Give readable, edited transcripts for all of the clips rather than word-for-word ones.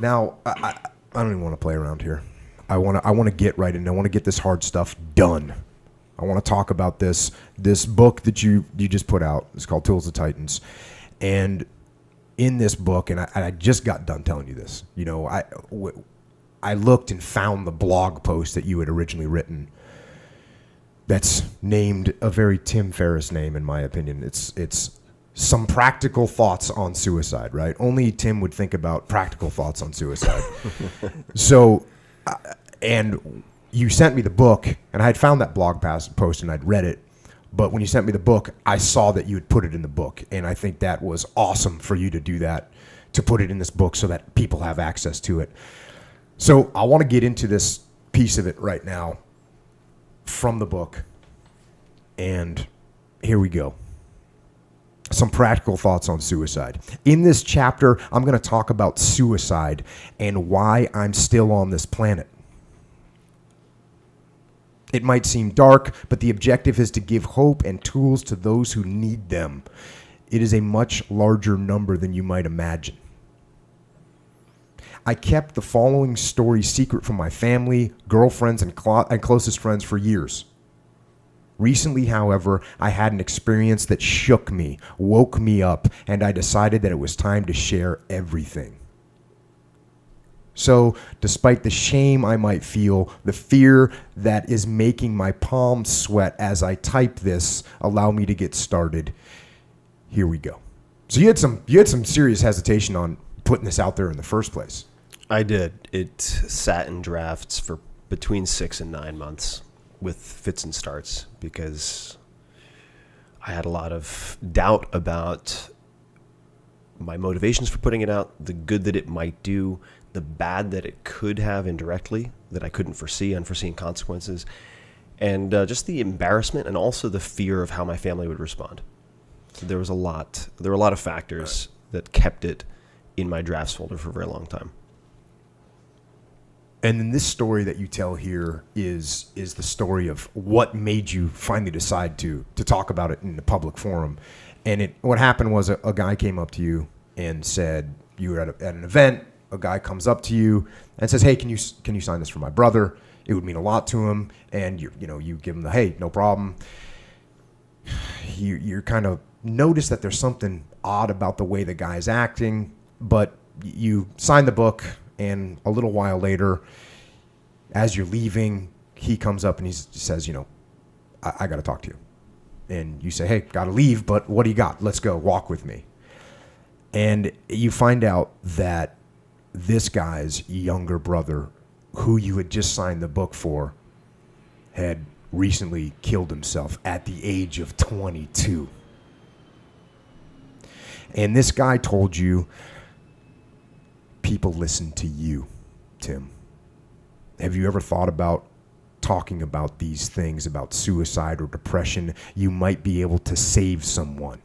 Now, I don't even want to play around here. I want to get right in. I want to get this hard stuff done. I want to talk about this book that you just put out. It's called Tools of Titans. And in this book, and I just got done telling you this, you know, I looked and found the blog post that you had originally written that's named a very Tim Ferriss name, in my opinion. It's some practical thoughts on suicide, right? Only Tim would think about practical thoughts on suicide. So, and you sent me the book, and I had found that blog post and I'd read it. But when you sent me the book, I saw that you had put it in the book. And I think that was awesome for you to do that, to put it in this book so that people have access to it. So I want to get into this piece of it right now from the book. And here we go. Some practical thoughts on suicide. In this chapter, I'm going to talk about suicide and why I'm still on this planet. It might seem dark, but the objective is to give hope and tools to those who need them. It is a much larger number than you might imagine. I kept the following story secret from my family, girlfriends, and closest friends for years. Recently, however, I had an experience that shook me, woke me up, and I decided that it was time to share everything. So, despite the shame I might feel, the fear that is making my palms sweat as I type this, allow me to get started. Here we go. So you had some serious hesitation on putting this out there in the first place. I did. It sat in drafts for between 6 and 9 months with fits and starts because I had a lot of doubt about my motivations for putting it out, the good that it might do, the bad that it could have indirectly that I couldn't foresee, unforeseen consequences, and just the embarrassment and also the fear of how my family would respond. So there were a lot of factors that kept it in my drafts folder for a very long time. And then this story that you tell here is the story of what made you finally decide to talk about it in the public forum. And what happened was a guy came up to you and said, you were at an event, a guy comes up to you and says, hey, can you sign this for my brother? It would mean a lot to him. And you give him the, hey, no problem. You're kind of notice that there's something odd about the way the guy's acting, but you sign the book, and a little while later, as you're leaving, he comes up and he says, I got to talk to you. And you say, hey, got to leave, but what do you got? Let's go, walk with me. And you find out that this guy's younger brother, who you had just signed the book for, had recently killed himself at the age of 22. And this guy told you, people listen to you, Tim. Have you ever thought about talking about these things, about suicide or depression? You might be able to save someone.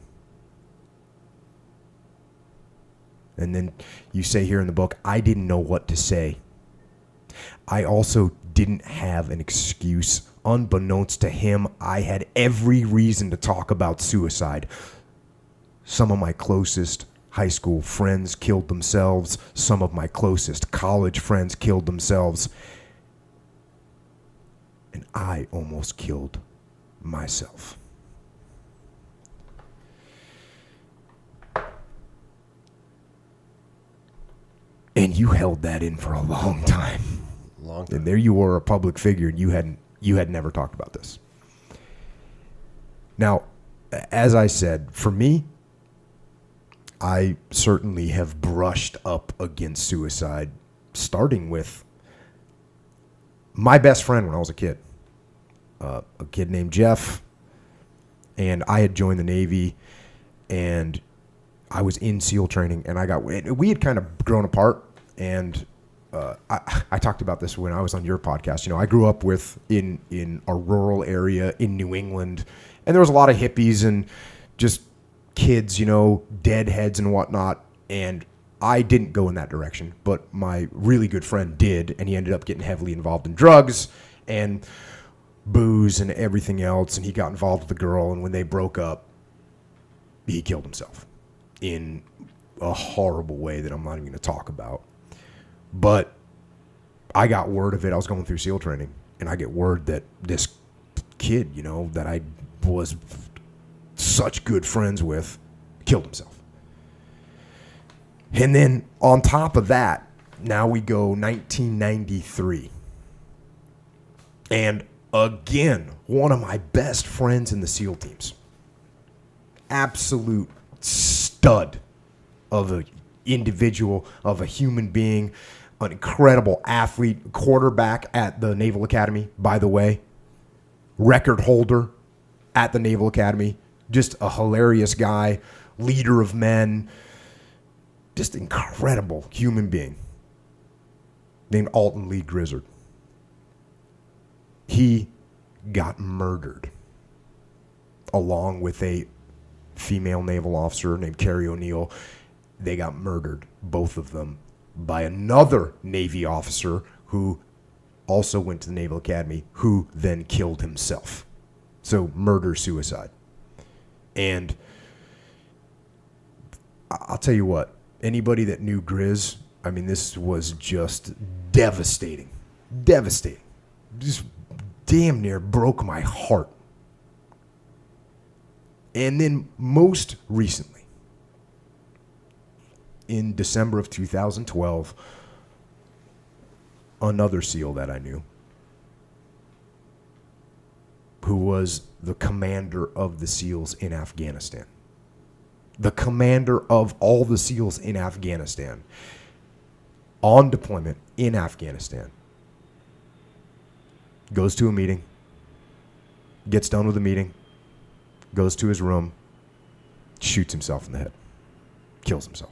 And then you say here in the book, I didn't know what to say. I also didn't have an excuse. Unbeknownst to him, I had every reason to talk about suicide. Some of my closest high school friends killed themselves. Some of my closest college friends killed themselves. And I almost killed myself. And you held that in for a long time. And there you were, a public figure, and you had never talked about this. Now, as I said, for me, I certainly have brushed up against suicide, starting with my best friend when I was a kid, a kid named Jeff, and I had joined the Navy, and I was in SEAL training, and we had kind of grown apart, and I talked about this when I was on your podcast. I grew up in a rural area in New England, and there was a lot of hippies and just kids, deadheads and whatnot, and I didn't go in that direction, but my really good friend did, and he ended up getting heavily involved in drugs and booze and everything else, and he got involved with a girl, and when they broke up, he killed himself in a horrible way that I'm not even going to talk about. But I got word of it. I was going through SEAL training, and I get word that this kid, that I was such good friends with, killed himself. And then on top of that, now we go 1993. And again, one of my best friends in the SEAL teams. Absolute stud of an individual, of a human being, an incredible athlete, quarterback at the Naval Academy, by the way, record holder at the Naval Academy, just a hilarious guy, leader of men, just incredible human being named Alton Lee Grizzard. He got murdered along with a female naval officer named Carrie O'Neill. They got murdered, both of them, by another Navy officer who also went to the Naval Academy, who then killed himself. So murder-suicide. And I'll tell you what, anybody that knew Grizz, I mean, this was just devastating. Devastating. Just damn near broke my heart. And then most recently, in December of 2012, another SEAL that I knew, who was the commander of the SEALs in Afghanistan. The commander of all the SEALs in Afghanistan, on deployment in Afghanistan, goes to a meeting, gets done with the meeting, goes to his room, shoots himself in the head, kills himself.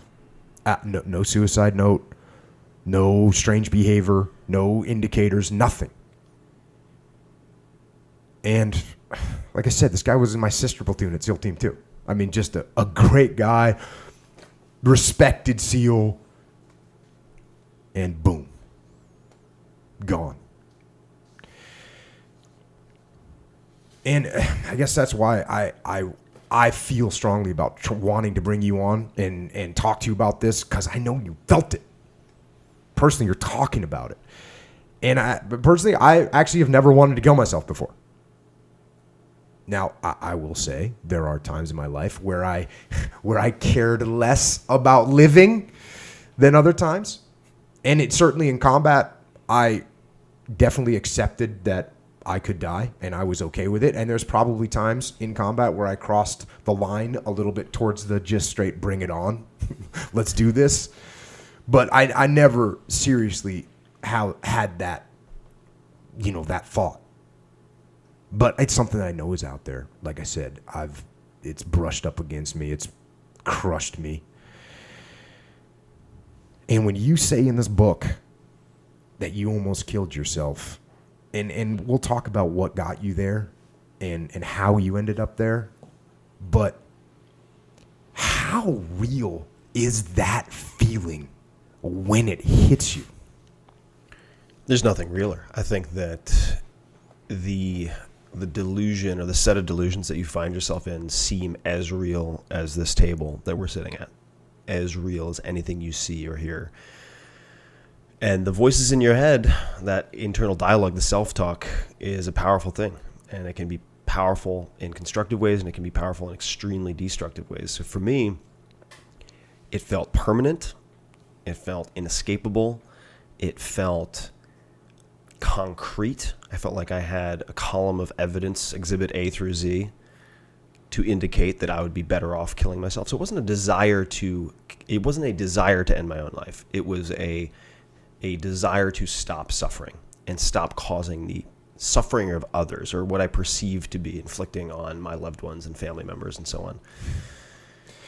No suicide note, no strange behavior, no indicators, nothing. And like I said, this guy was in my sister platoon at SEAL Team 2. I mean, just a great guy, respected SEAL, and boom, gone. And I guess that's why I feel strongly about wanting to bring you on and talk to you about this, because I know you felt it. Personally, you're talking about it. But personally, I actually have never wanted to kill myself before. Now, I will say there are times in my life where I cared less about living than other times. And it certainly in combat, I definitely accepted that I could die, and I was okay with it. And there's probably times in combat where I crossed the line a little bit towards the just straight bring it on. Let's do this. But I never seriously had that, that thought. But it's something that I know is out there. Like I said, it's brushed up against me. It's crushed me. And when you say in this book that you almost killed yourself, and we'll talk about what got you there and how you ended up there, but how real is that feeling when it hits you? There's nothing realer. I think that the delusion or the set of delusions that you find yourself in seem as real as this table that we're sitting at, as real as anything you see or hear. And the voices in your head, that internal dialogue, the self-talk, is a powerful thing. And it can be powerful in constructive ways, and it can be powerful in extremely destructive ways. So for me, it felt permanent. It felt inescapable. It felt concrete. I felt like I had a column of evidence, exhibit A through Z, to indicate that I would be better off killing myself. So it wasn't a desire to end my own life. It was a desire to stop suffering and stop causing the suffering of others, or what I perceived to be inflicting on my loved ones and family members and so on.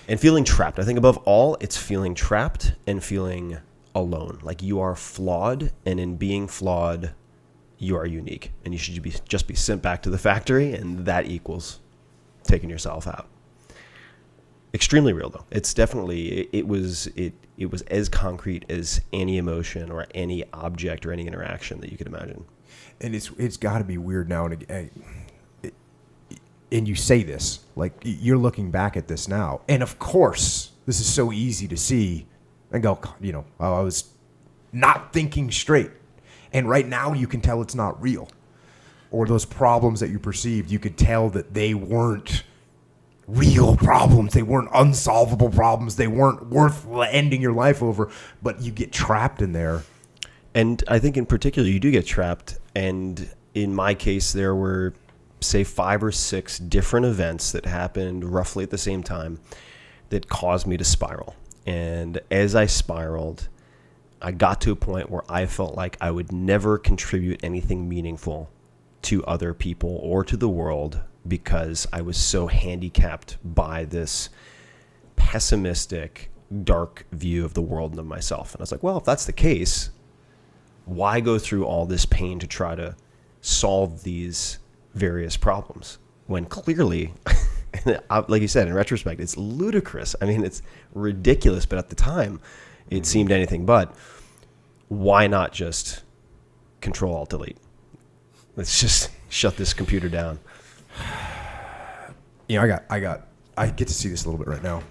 And feeling trapped. I think above all, it's feeling trapped and feeling alone. Like you are flawed, and in being flawed, you are unique. And you should just be sent back to the factory, and that equals taking yourself out. Extremely real, though. It's definitely, it was as concrete as any emotion or any object or any interaction that you could imagine. And it's got to be weird now. And you say this, like you're looking back at this now. And of course, this is so easy to see and go, I was not thinking straight. And right now you can tell it's not real. Or those problems that you perceived, you could tell that they weren't real problems. They weren't unsolvable problems. They weren't worth ending your life over, but you get trapped in there. And I think in particular, you do get trapped. And in my case, there were, say, 5 or 6 different events that happened roughly at the same time that caused me to spiral. And as I spiraled, I got to a point where I felt like I would never contribute anything meaningful to other people or to the world because I was so handicapped by this pessimistic, dark view of the world and of myself. And I was like, well, if that's the case, why go through all this pain to try to solve these various problems when clearly, like you said, in retrospect, it's ludicrous. I mean, it's ridiculous, but at the time, it seemed anything but. Why not just Control-Alt-Delete? Let's just shut this computer down. You know, I get to see this a little bit right now.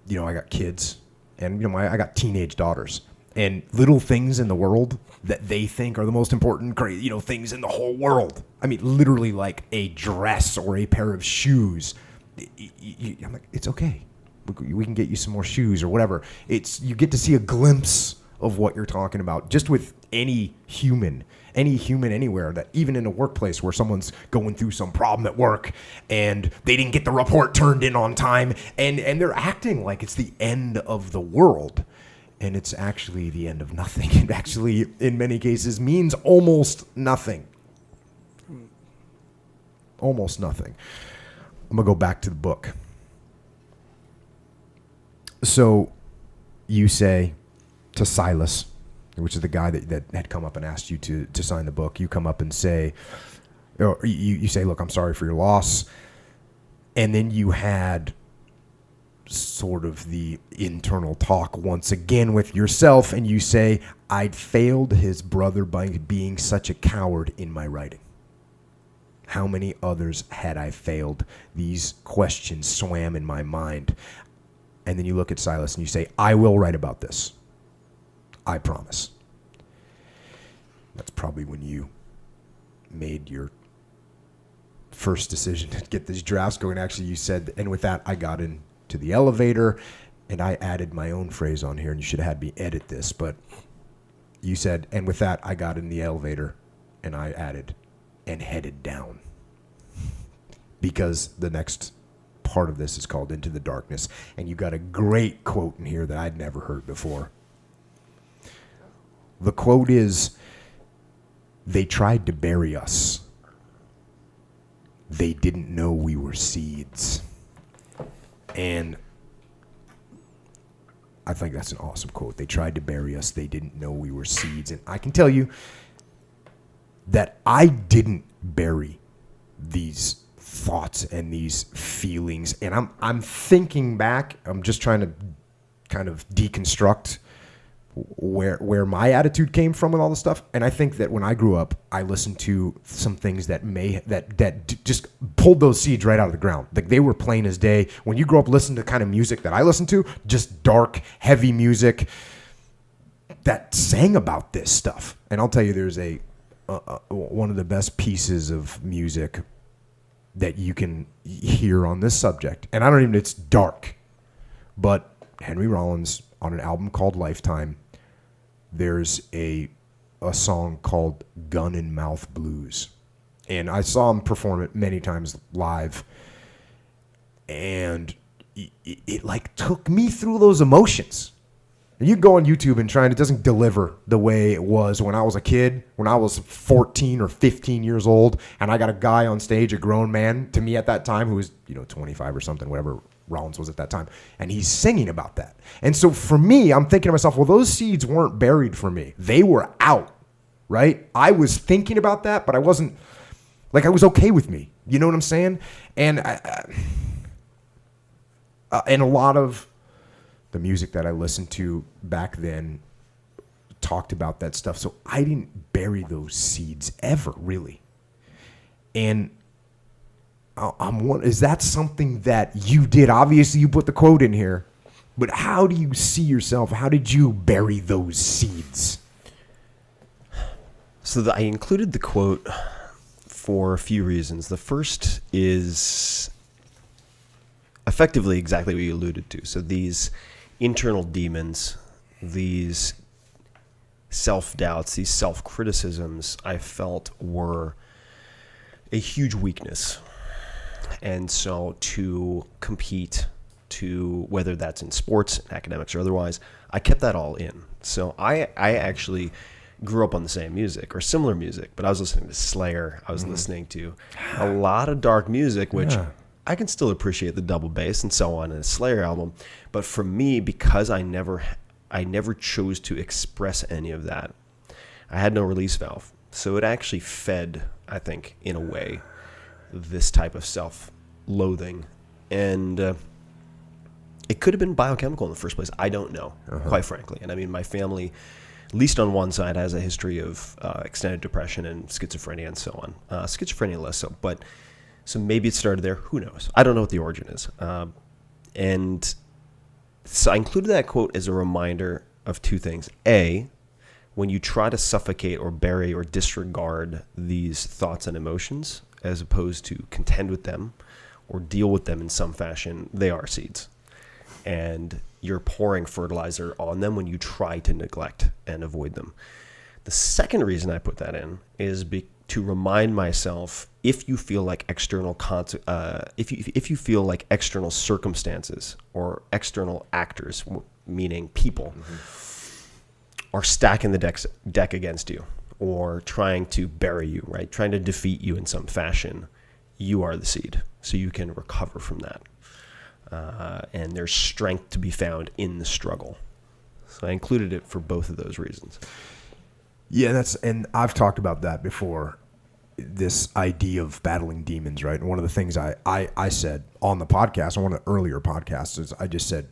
You know, I got kids, and you know, I got teenage daughters, and little things in the world that they think are the most important, you know, things in the whole world. I mean, literally like a dress or a pair of shoes. I'm like, it's okay. We can get you some more shoes or whatever. You get to see a glimpse of what you're talking about just with any human anywhere, that even in a workplace where someone's going through some problem at work and they didn't get the report turned in on time and they're acting like it's the end of the world. And it's actually the end of nothing. It actually, in many cases, means almost nothing. Almost nothing. I'm going to go back to the book. So you say to Silas, which is the guy that had come up and asked you to sign the book, you come up and say, or you say, look, I'm sorry for your loss. And then you had sort of the internal talk once again with yourself, and you say, I'd failed his brother by being such a coward in my writing. How many others had I failed? These questions swam in my mind. And then you look at Silas and you say, I will write about this. I promise. That's probably when you made your first decision to get these drafts going. Actually, you said, and with that, I got into the elevator, and I added my own phrase on here, and you should have had me edit this, but you said, and with that, I got in the elevator, and I added, and headed down. Because the next part of this is called Into the Darkness, and you got a great quote in here that I'd never heard before. The quote is, they tried to bury us. They didn't know we were seeds. And I think that's an awesome quote. They tried to bury us. They didn't know we were seeds. And I can tell you that I didn't bury these thoughts and these feelings. And I'm thinking back. I'm just trying to kind of deconstruct where my attitude came from with all this stuff. And I think that when I grew up, I listened to some things that just pulled those seeds right out of the ground. Like, they were plain as day. When you grow up listening to the kind of music that I listened to, just dark, heavy music that sang about this stuff. And I'll tell you, there's one of the best pieces of music that you can hear on this subject. And I don't even, it's dark, but Henry Rollins, on an album called Lifetime, there's a song called Gun and Mouth Blues. And I saw him perform it many times live. And it like took me through those emotions. And you go on YouTube and try, and it doesn't deliver the way it was when I was a kid, when I was 14 or 15 years old, and I got a guy on stage, a grown man to me at that time, who was, 25 or something, whatever Rollins was at that time, and he's singing about that. And so for me, I'm thinking to myself, well, those seeds weren't buried for me. They were out, right? I was thinking about that, but I wasn't, like, I was okay with me. You know what I'm saying? And and a lot of the music that I listened to back then talked about that stuff. So I didn't bury those seeds ever, really. And is that something that you did? Obviously, you put the quote in here. But how do you see yourself? How did you bury those seeds? So I included the quote for a few reasons. The first is effectively exactly what you alluded to. So these internal demons, these self-doubts, these self-criticisms, I felt were a huge weakness. And so to compete, to whether that's in sports, academics, or otherwise, I kept that all in. So I actually grew up on the same music or similar music, but I was listening to Slayer. I was listening to a lot of dark music, which I can still appreciate the double bass and so on in a Slayer album. But for me, because I never chose to express any of that, I had no release valve. So it actually fed, I think, in a way, this type of self-loathing. And it could have been biochemical in the first place. I don't know, quite frankly. And I mean, my family, at least on one side, has a history of extended depression and schizophrenia and so on. Schizophrenia less so, but so maybe it started there. Who knows? I don't know what the origin is. And so I included that quote as a reminder of two things. A, when you try to suffocate or bury or disregard these thoughts and emotions, as opposed to contend with them or deal with them in some fashion, they are seeds. And you're pouring fertilizer on them when you try to neglect and avoid them. The second reason I put that in is to remind myself, if you feel like external if you feel like external circumstances or external actors, meaning people, are stacking the deck against you or trying to bury you, right? Trying to defeat you in some fashion, you are the seed, so you can recover from that. And there's strength to be found in the struggle. So I included it for both of those reasons. Yeah, and I've talked about that before, this idea of battling demons, right? And one of the things I said on the podcast, on one of the earlier podcasts, is I just said,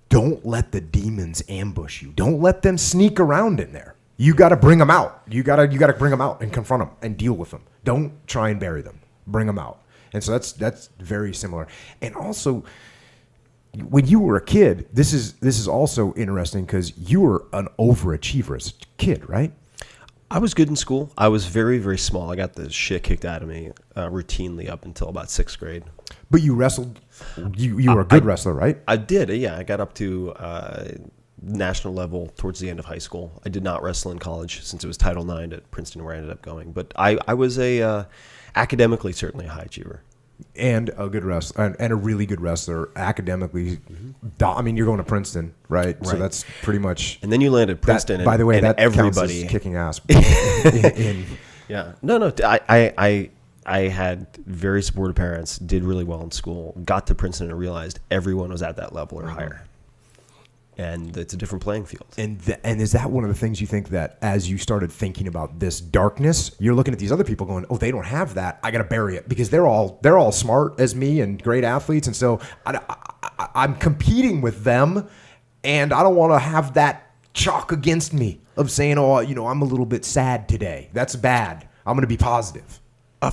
don't let the demons ambush you. Don't let them sneak around in there. You got to bring them out. You got to bring them out and confront them and deal with them. Don't try and bury them. Bring them out. And so that's very similar. And also, when you were a kid, this is also interesting because you were an overachiever as a kid, right? I was good in school. I was very, very small. I got the shit kicked out of me routinely up until about 6th grade. But you wrestled. You were a good wrestler, right? I did, yeah. I got up to national level towards the end of high school. I did not wrestle in college since it was Title IX at Princeton where I ended up going. But I was academically certainly a high achiever. And a good wrestler, and a really good wrestler academically. I mean, you're going to Princeton, right? So that's pretty much. And then you landed at Princeton. By the way, that everybody counts as kicking ass. Yeah, no. I had very supportive parents. Did really well in school. Got to Princeton and realized everyone was at that level or higher. And it's a different playing field. And is that one of the things you think that as you started thinking about this darkness, you're looking at these other people going, oh, they don't have that. I got to bury it because they're all smart as me and great athletes. And so I'm competing with them and I don't want to have that chalk against me of saying, oh, I'm a little bit sad today. That's bad. I'm going to be positive.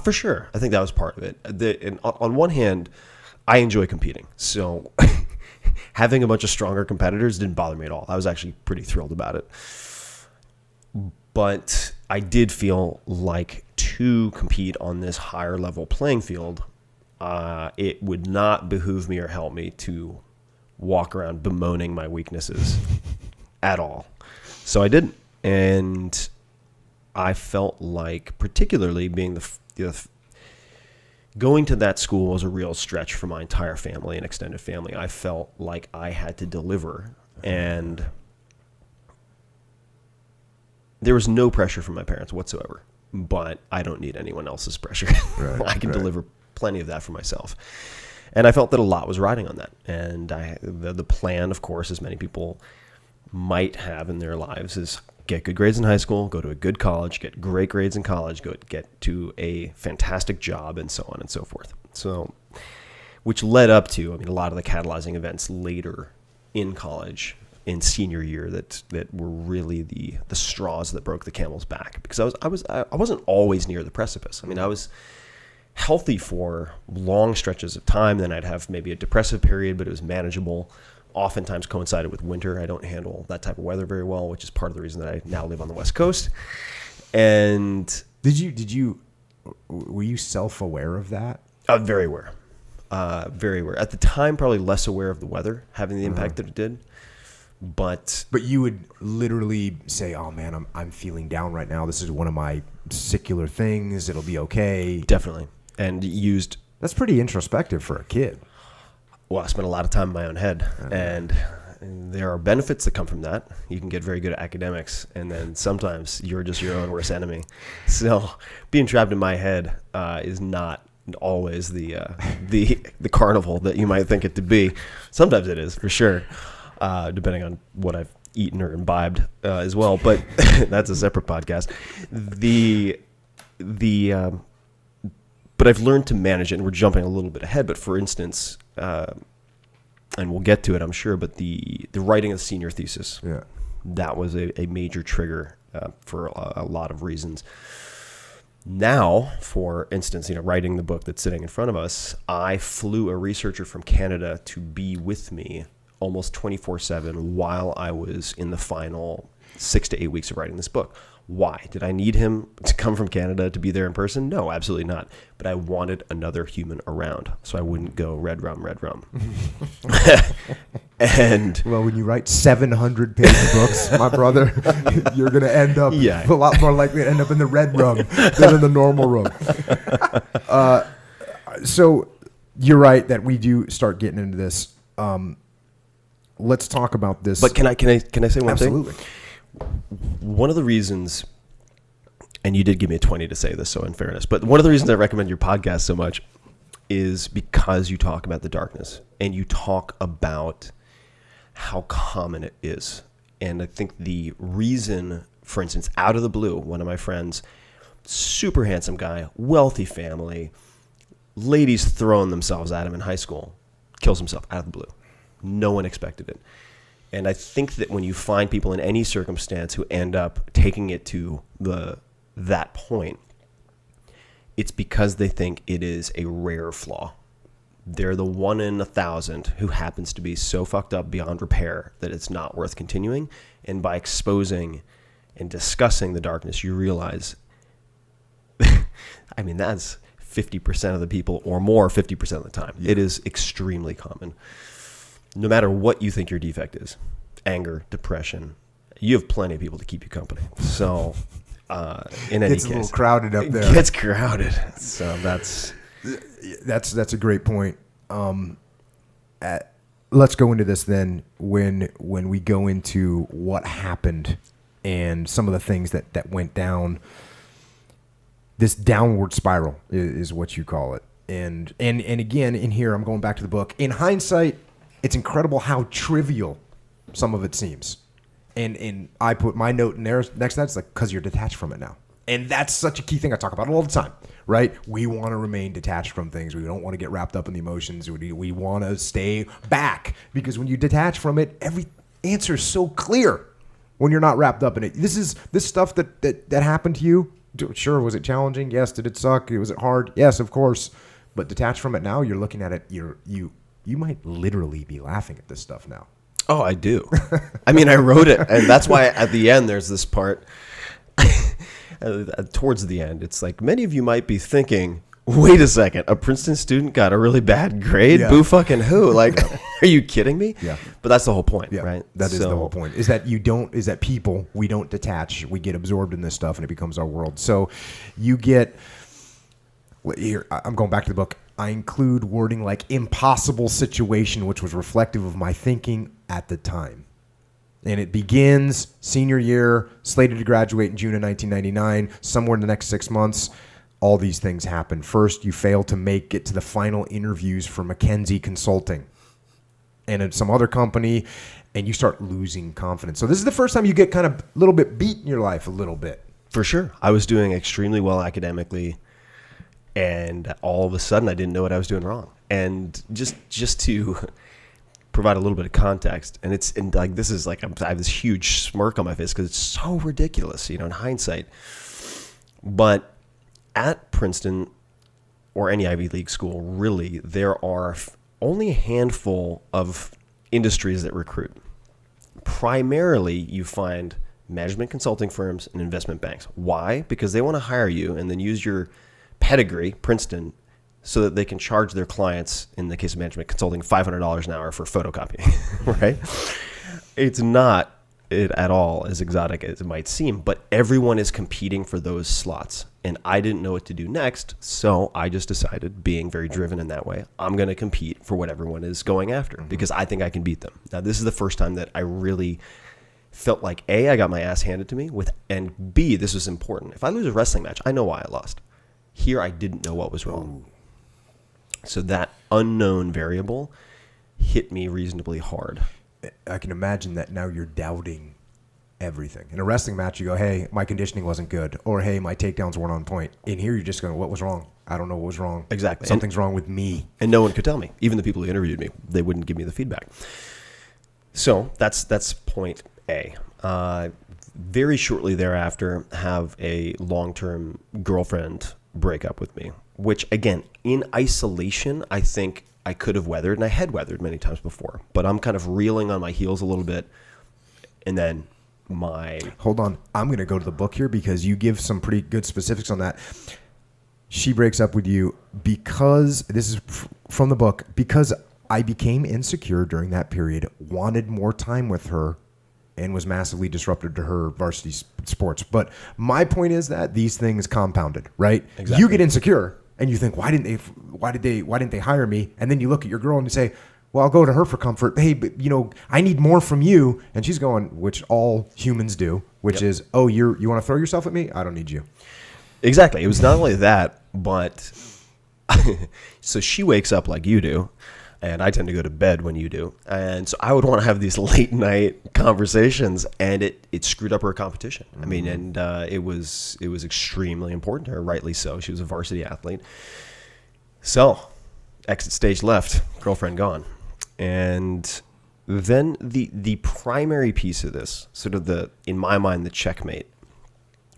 For sure. I think that was part of it. And on one hand, I enjoy competing. So having a bunch of stronger competitors didn't bother me at all. I was actually pretty thrilled about it. But I did feel like to compete on this higher level playing field, it would not behoove me or help me to walk around bemoaning my weaknesses at all. So I didn't. And I felt like, particularly being going to that school was a real stretch for my entire family and extended family. I felt like I had to deliver, and there was no pressure from my parents whatsoever, but I don't need anyone else's pressure. I can deliver plenty of that for myself. And I felt that a lot was riding on that. And the plan, of course, as many people might have in their lives, is get good grades in high school, go to a good college, get great grades in college, get to a fantastic job, and so on and so forth. So, which led up to, a lot of the catalyzing events later in college, in senior year, that were really the straws that broke the camel's back. Because I wasn't always near the precipice. I was healthy for long stretches of time. Then I'd have maybe a depressive period, but it was manageable. oftentimes coincided with winter. I don't handle that type of weather very well, which is part of the reason that I now live on the West Coast. And were you self-aware of that? very aware. Very aware. At the time, probably less aware of the weather having the impact that it did. But you would literally say, "Oh man, I'm feeling down right now. This is one of my secular things. It'll be okay." definitely. And used, That's pretty introspective for a kid. well, I spent a lot of time in my own head. And there are benefits that come from that. You can get very good at academics, and then sometimes you're just your own worst enemy. So being trapped in my head is not always the carnival that you might think it to be. Sometimes it is, for sure, depending on what I've eaten or imbibed as well. But that's a separate podcast. But I've learned to manage it, and we're jumping a little bit ahead. But for instance, and we'll get to it, I'm sure, but the writing of the senior thesis, that was a major trigger for a lot of reasons. Now, for instance, writing the book that's sitting in front of us, I flew a researcher from Canada to be with me almost 24/7 while I was in the final 6 to 8 weeks of writing this book. Why? Did I need him to come from Canada to be there in person? No, absolutely not. But I wanted another human around, so I wouldn't go red rum. And well, when you write 700-page books, my brother, you're going to end up a lot more likely to end up in the red rum than in the normal room. So you're right that we do start getting into this. Let's talk about this. But can I say one thing? Absolutely. One of the reasons, and you did give me a 20 to say this, so in fairness, but one of the reasons I recommend your podcast so much is because you talk about the darkness and you talk about how common it is. And I think the reason, for instance, out of the blue, one of my friends, super handsome guy, wealthy family, ladies throwing themselves at him in high school, kills himself out of the blue. No one expected it. And I think that when you find people in any circumstance who end up taking it to that point, it's because they think it is a rare flaw. They're the 1 in 1,000 who happens to be so fucked up beyond repair that it's not worth continuing. And by exposing and discussing the darkness, you realize, I mean, that's 50% of the people or more 50% of the time. Yeah. It is extremely common. No matter what you think your defect is, anger, depression, you have plenty of people to keep you company. So, in any case, it's a little crowded up there. It gets crowded. So that's a great point. Let's go into this then. When we go into what happened and some of the things that went down, this downward spiral is what you call it. And again, in here, I'm going back to the book. In hindsight, it's incredible how trivial some of it seems. And I put my note in there next to that. It's like, because you're detached from it now. And that's such a key thing. I talk about it all the time, right? We want to remain detached from things. We don't want to get wrapped up in the emotions. We want to stay back, because when you detach from it, every answer is so clear when you're not wrapped up in it. This stuff that happened to you. Sure, was it challenging? Yes. Did it suck? Was it hard? Yes, of course. But detached from it now, you're looking at it. You might literally be laughing at this stuff now. Oh, I do. I mean, I wrote it, and that's why at the end there's this part. Towards the end, it's like, many of you might be thinking, wait a second, a Princeton student got a really bad grade? Yeah. Boo fucking who? Like, are you kidding me? Yeah. But that's the whole point, right? That is the whole point. Is that people, we don't detach. We get absorbed in this stuff, and it becomes our world. So you get, here, I'm going back to the book. I include wording like impossible situation, which was reflective of my thinking at the time. And it begins senior year, slated to graduate in June of 1999. Somewhere in the next 6 months, all these things happen. First, you fail to make it to the final interviews for McKinsey Consulting and at some other company, and you start losing confidence. So this is the first time you get kind of a little bit beat in your life, a little bit. For sure. I was doing extremely well academically, and all of a sudden I didn't know what I was doing wrong. And just to provide a little bit of context, and this is like, I have this huge smirk on my face because it's so ridiculous, in hindsight. But at Princeton or any Ivy League school, really, there are only a handful of industries that recruit. Primarily, you find management consulting firms and investment banks. Why? Because they want to hire you and then use your pedigree, Princeton, so that they can charge their clients, in the case of management consulting, $500 an hour for photocopying, right? It's not at all as exotic as it might seem, but everyone is competing for those slots. And I didn't know what to do next, so I just decided, being very driven in that way, I'm going to compete for what everyone is going after because I think I can beat them. Now, this is the first time that I really felt like, A, I got my ass handed to me, and B, this was important. If I lose a wrestling match, I know why I lost. Here, I didn't know what was wrong. So that unknown variable hit me reasonably hard. I can imagine that now you're doubting everything. In a wrestling match, you go, hey, my conditioning wasn't good, or hey, my takedowns weren't on point. In here, you're just going, what was wrong? I don't know what was wrong. Exactly. Something's wrong with me. And no one could tell me. Even the people who interviewed me, they wouldn't give me the feedback. So that's point A. Very shortly thereafter, have a long-term girlfriend break up with me, which, again, in isolation, I think I could have weathered, and I had weathered many times before. But I'm kind of reeling on my heels a little bit, and then Hold on. I'm going to go to the book here because you give some pretty good specifics on that. She breaks up with you because, this is from the book, because I became insecure during that period, wanted more time with her, and was massively disruptive to her varsity sports. But my point is that these things compounded, right? Exactly. You get insecure and you think, why didn't they hire me? And then you look at your girl and you say, well, I'll go to her for comfort. Hey, but, I need more from you. And she's going, which all humans do, which is, oh, you want to throw yourself at me? I don't need you. Exactly. It was not only that, but so she wakes up like you do, and I tend to go to bed when you do. And so I would want to have these late night conversations, and it screwed up her competition. I mean, and it was extremely important to her, rightly so. She was a varsity athlete. So exit stage left, girlfriend gone. And then the primary piece of this, sort of in my mind, the checkmate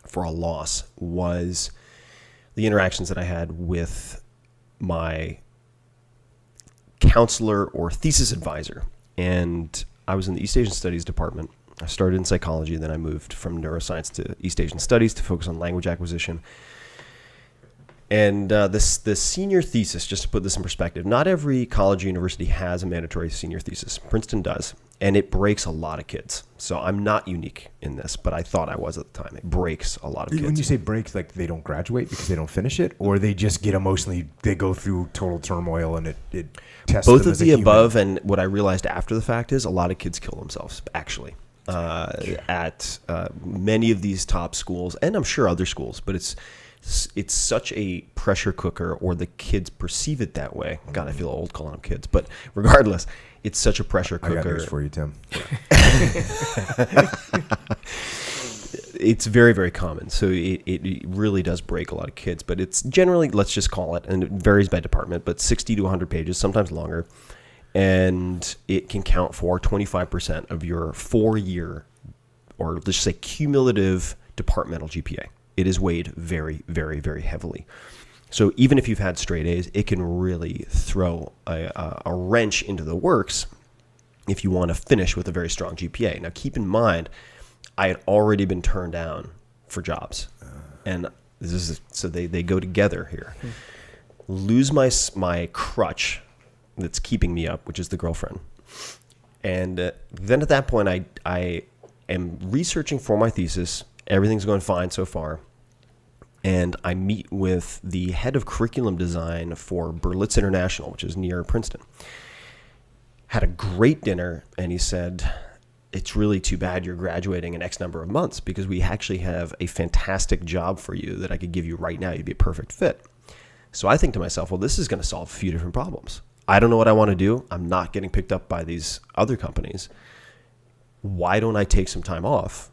for a loss was the interactions that I had with my counselor or thesis advisor. And I was in the East Asian Studies department. I started in psychology, then I moved from neuroscience to East Asian Studies to focus on language acquisition. And the senior thesis, just to put this in perspective, not every college or university has a mandatory senior thesis. Princeton does, and it breaks a lot of kids. So I'm not unique in this, but I thought I was at the time. It breaks a lot of kids. When you say breaks, like they don't graduate because they don't finish it, or they just get emotionally, they go through total turmoil and it tests both them of as a the human. above. And what I realized after the fact is a lot of kids kill themselves, actually, at many of these top schools, and I'm sure other schools, but it's such a pressure cooker, or the kids perceive it that way. God, I feel old calling them kids, but regardless, it's such a pressure cooker. I got news for you, Tim. It's very, very common. So it really does break a lot of kids, but it's generally, let's just call it, and it varies by department, but 60 to 100 pages, sometimes longer. And it can count for 25% of your 4-year, or let's just say cumulative departmental GPA. It is weighed very, very, very heavily. So even if you've had straight A's, it can really throw a wrench into the works if you want to finish with a very strong GPA. Now, keep in mind, I had already been turned down for jobs. And so they go together here. Lose my crutch that's keeping me up, which is the girlfriend. And then at that point, I am researching for my thesis. Everything's going fine so far. And I meet with the head of curriculum design for Berlitz International, which is near Princeton. Had a great dinner, and he said, it's really too bad you're graduating in X number of months, because we actually have a fantastic job for you that I could give you right now. You'd be a perfect fit. So I think to myself, well, this is going to solve a few different problems. I don't know what I want to do. I'm not getting picked up by these other companies. Why don't I take some time off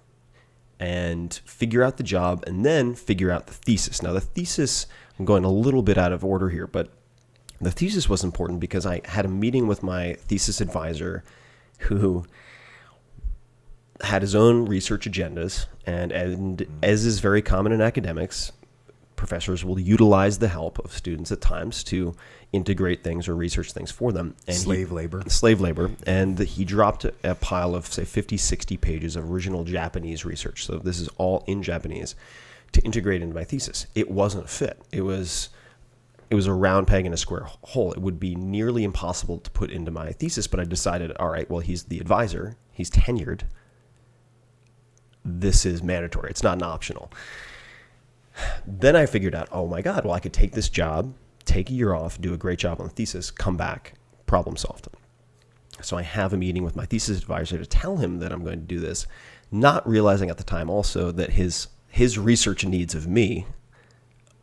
and figure out the job, and then figure out the thesis? Now, the thesis, I'm going a little bit out of order here, but the thesis was important because I had a meeting with my thesis advisor who had his own research agendas, and as is very common in academics, professors will utilize the help of students at times to integrate things or research things for them. And Slave labor. And he dropped a pile of, say, 50, 60 pages of original Japanese research. So this is all in Japanese to integrate into my thesis. It wasn't a fit. It was a round peg in a square hole. It would be nearly impossible to put into my thesis, but I decided, all right, well, he's the advisor. He's tenured. This is mandatory. It's not an optional. Then I figured out, oh my God, well, I could take this job, take a year off, do a great job on the thesis, come back, problem solved. So I have a meeting with my thesis advisor to tell him that I'm going to do this, not realizing at the time also that his research needs of me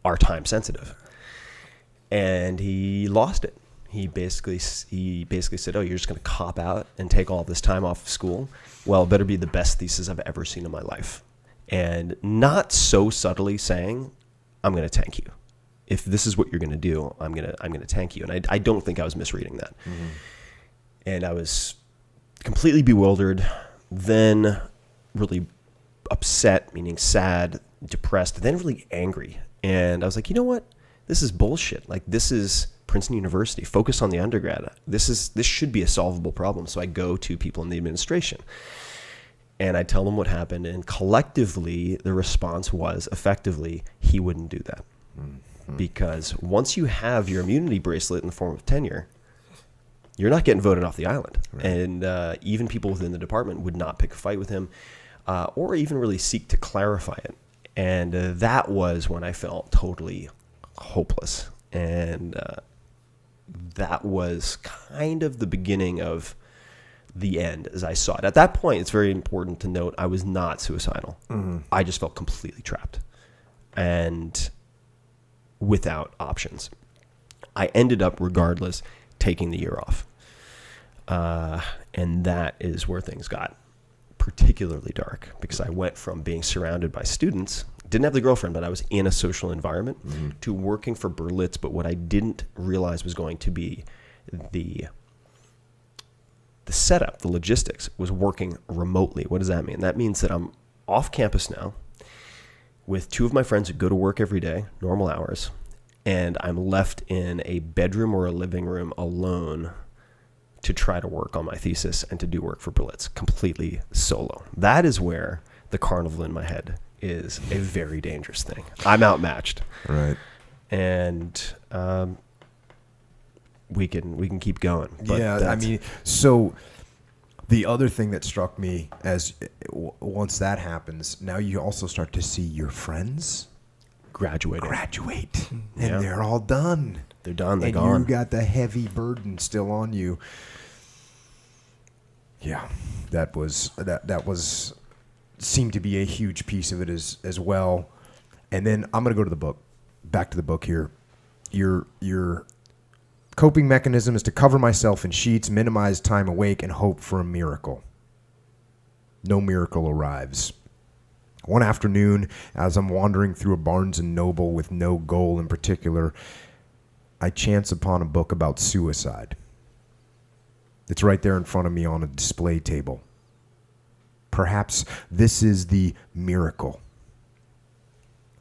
are time sensitive. And he lost it. He basically said, oh, you're just going to cop out and take all this time off of school? Well, it better be the best thesis I've ever seen in my life. And not so subtly saying, I'm going to tank you. If this is what you're going to do, I'm going to tank you. And I don't think I was misreading that. Mm-hmm. And I was completely bewildered, then really upset, meaning sad, depressed, then really angry. And I was like, you know what? This is bullshit. Like, this is Princeton University. Focus on the undergrad. This should be a solvable problem. So I go to people in the administration and I tell them what happened. And collectively, the response was effectively, he wouldn't do that. Mm-hmm. Because once you have your immunity bracelet in the form of tenure, you're not getting voted off the island. Right. And even people within the department would not pick a fight with him or even really seek to clarify it. And that was when I felt totally hopeless. And that was kind of the beginning of the end as I saw it. At that point, it's very important to note I was not suicidal. Mm-hmm. I just felt completely trapped and without options. I ended up, regardless, taking the year off. And that is where things got particularly dark, because I went from being surrounded by students, didn't have the girlfriend, but I was in a social environment, mm-hmm. to working for Berlitz. But what I didn't realize was going to be the setup, the logistics, was working remotely. What does that mean? That means that I'm off campus now with two of my friends who go to work every day, normal hours, and I'm left in a bedroom or a living room alone to try to work on my thesis and to do work for Berlitz, completely solo. That is where the carnival in my head is a very dangerous thing. I'm outmatched. Right. And we can keep going. But yeah, I mean, so the other thing that struck me as once that happens, now you also start to see your friends graduate, and they're all done. They're done. They're and gone. You got the heavy burden still on you. Yeah, that was seemed to be a huge piece of it as well. And then I'm going to go to the book. Back to the book here. Your coping mechanism is to cover myself in sheets, minimize time awake, and hope for a miracle. No miracle arrives. One afternoon, as I'm wandering through a Barnes & Noble with no goal in particular, I chance upon a book about suicide. It's right there in front of me on a display table. Perhaps this is the miracle.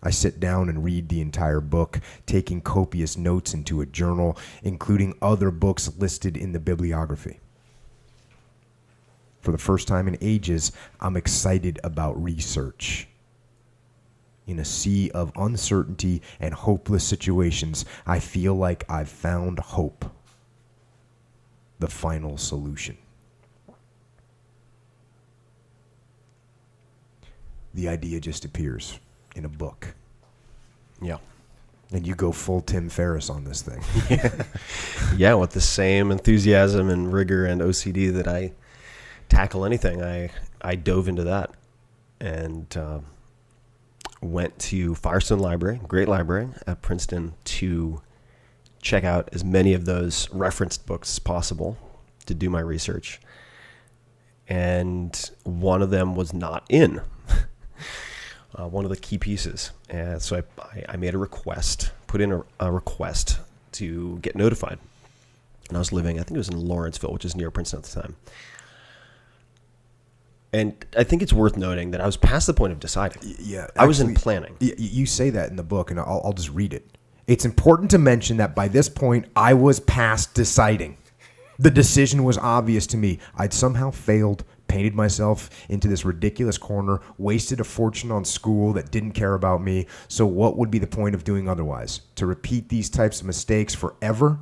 I sit down and read the entire book, taking copious notes into a journal, including other books listed in the bibliography. For the first time in ages, I'm excited about research. In a sea of uncertainty and hopeless situations, I feel like I've found hope, the final solution. The idea just appears in a book. Yeah. And you go full Tim Ferriss on this thing. Yeah, with the same enthusiasm and rigor and OCD that I tackle anything, I dove into that and went to Firestone Library, great library at Princeton, to check out as many of those referenced books as possible to do my research. And one of them was not in. One of the key pieces. And so I made a request, put in a request to get notified. And I was living, I think it was in Lawrenceville, which is near Princeton at the time. And I think it's worth noting that I was past the point of deciding. Yeah, I was in planning. You say that in the book, and I'll just read it. It's important to mention that by this point, I was past deciding. The decision was obvious to me. I'd somehow failed, painted myself into this ridiculous corner, wasted a fortune on school that didn't care about me. So what would be the point of doing otherwise? To repeat these types of mistakes forever?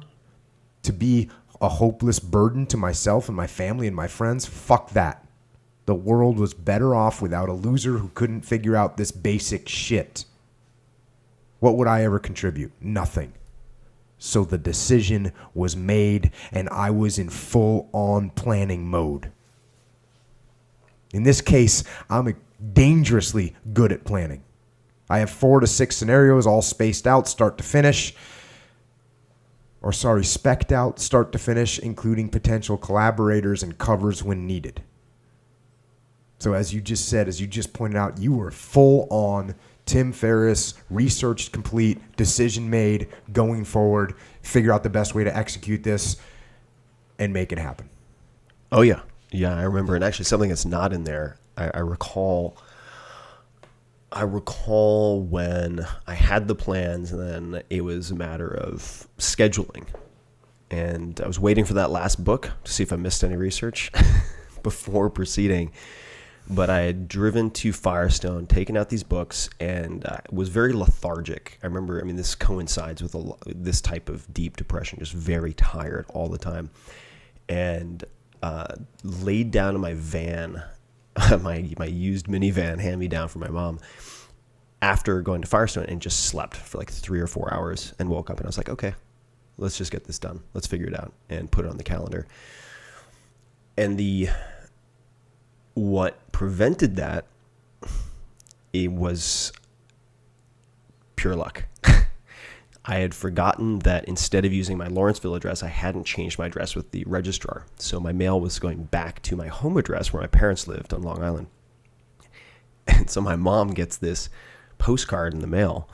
To be a hopeless burden to myself and my family and my friends? Fuck that. The world was better off without a loser who couldn't figure out this basic shit. What would I ever contribute? Nothing. So the decision was made, and I was in full-on planning mode. In this case, I'm dangerously good at planning. I have 4 to 6 scenarios all spaced out, start to finish. Spec'd out, start to finish, including potential collaborators and covers when needed. So as you just said, as you just pointed out, you were full on Tim Ferriss, research complete, decision made, going forward, figure out the best way to execute this and make it happen. Oh, yeah. Yeah, I remember. And actually something that's not in there, I recall when I had the plans and then it was a matter of scheduling. And I was waiting for that last book to see if I missed any research before proceeding. But I had driven to Firestone, taken out these books, and was very lethargic. I remember, this coincides with this type of deep depression, just very tired all the time. And laid down in my van, my used minivan, hand-me-down from my mom, after going to Firestone, and just slept for like 3 or 4 hours and woke up. And I was like, okay, let's just get this done. Let's figure it out and put it on the calendar. And what prevented that, it was pure luck. I had forgotten that instead of using my Lawrenceville address, I hadn't changed my address with the registrar. So my mail was going back to my home address where my parents lived on Long Island. And so my mom gets this postcard in the mail.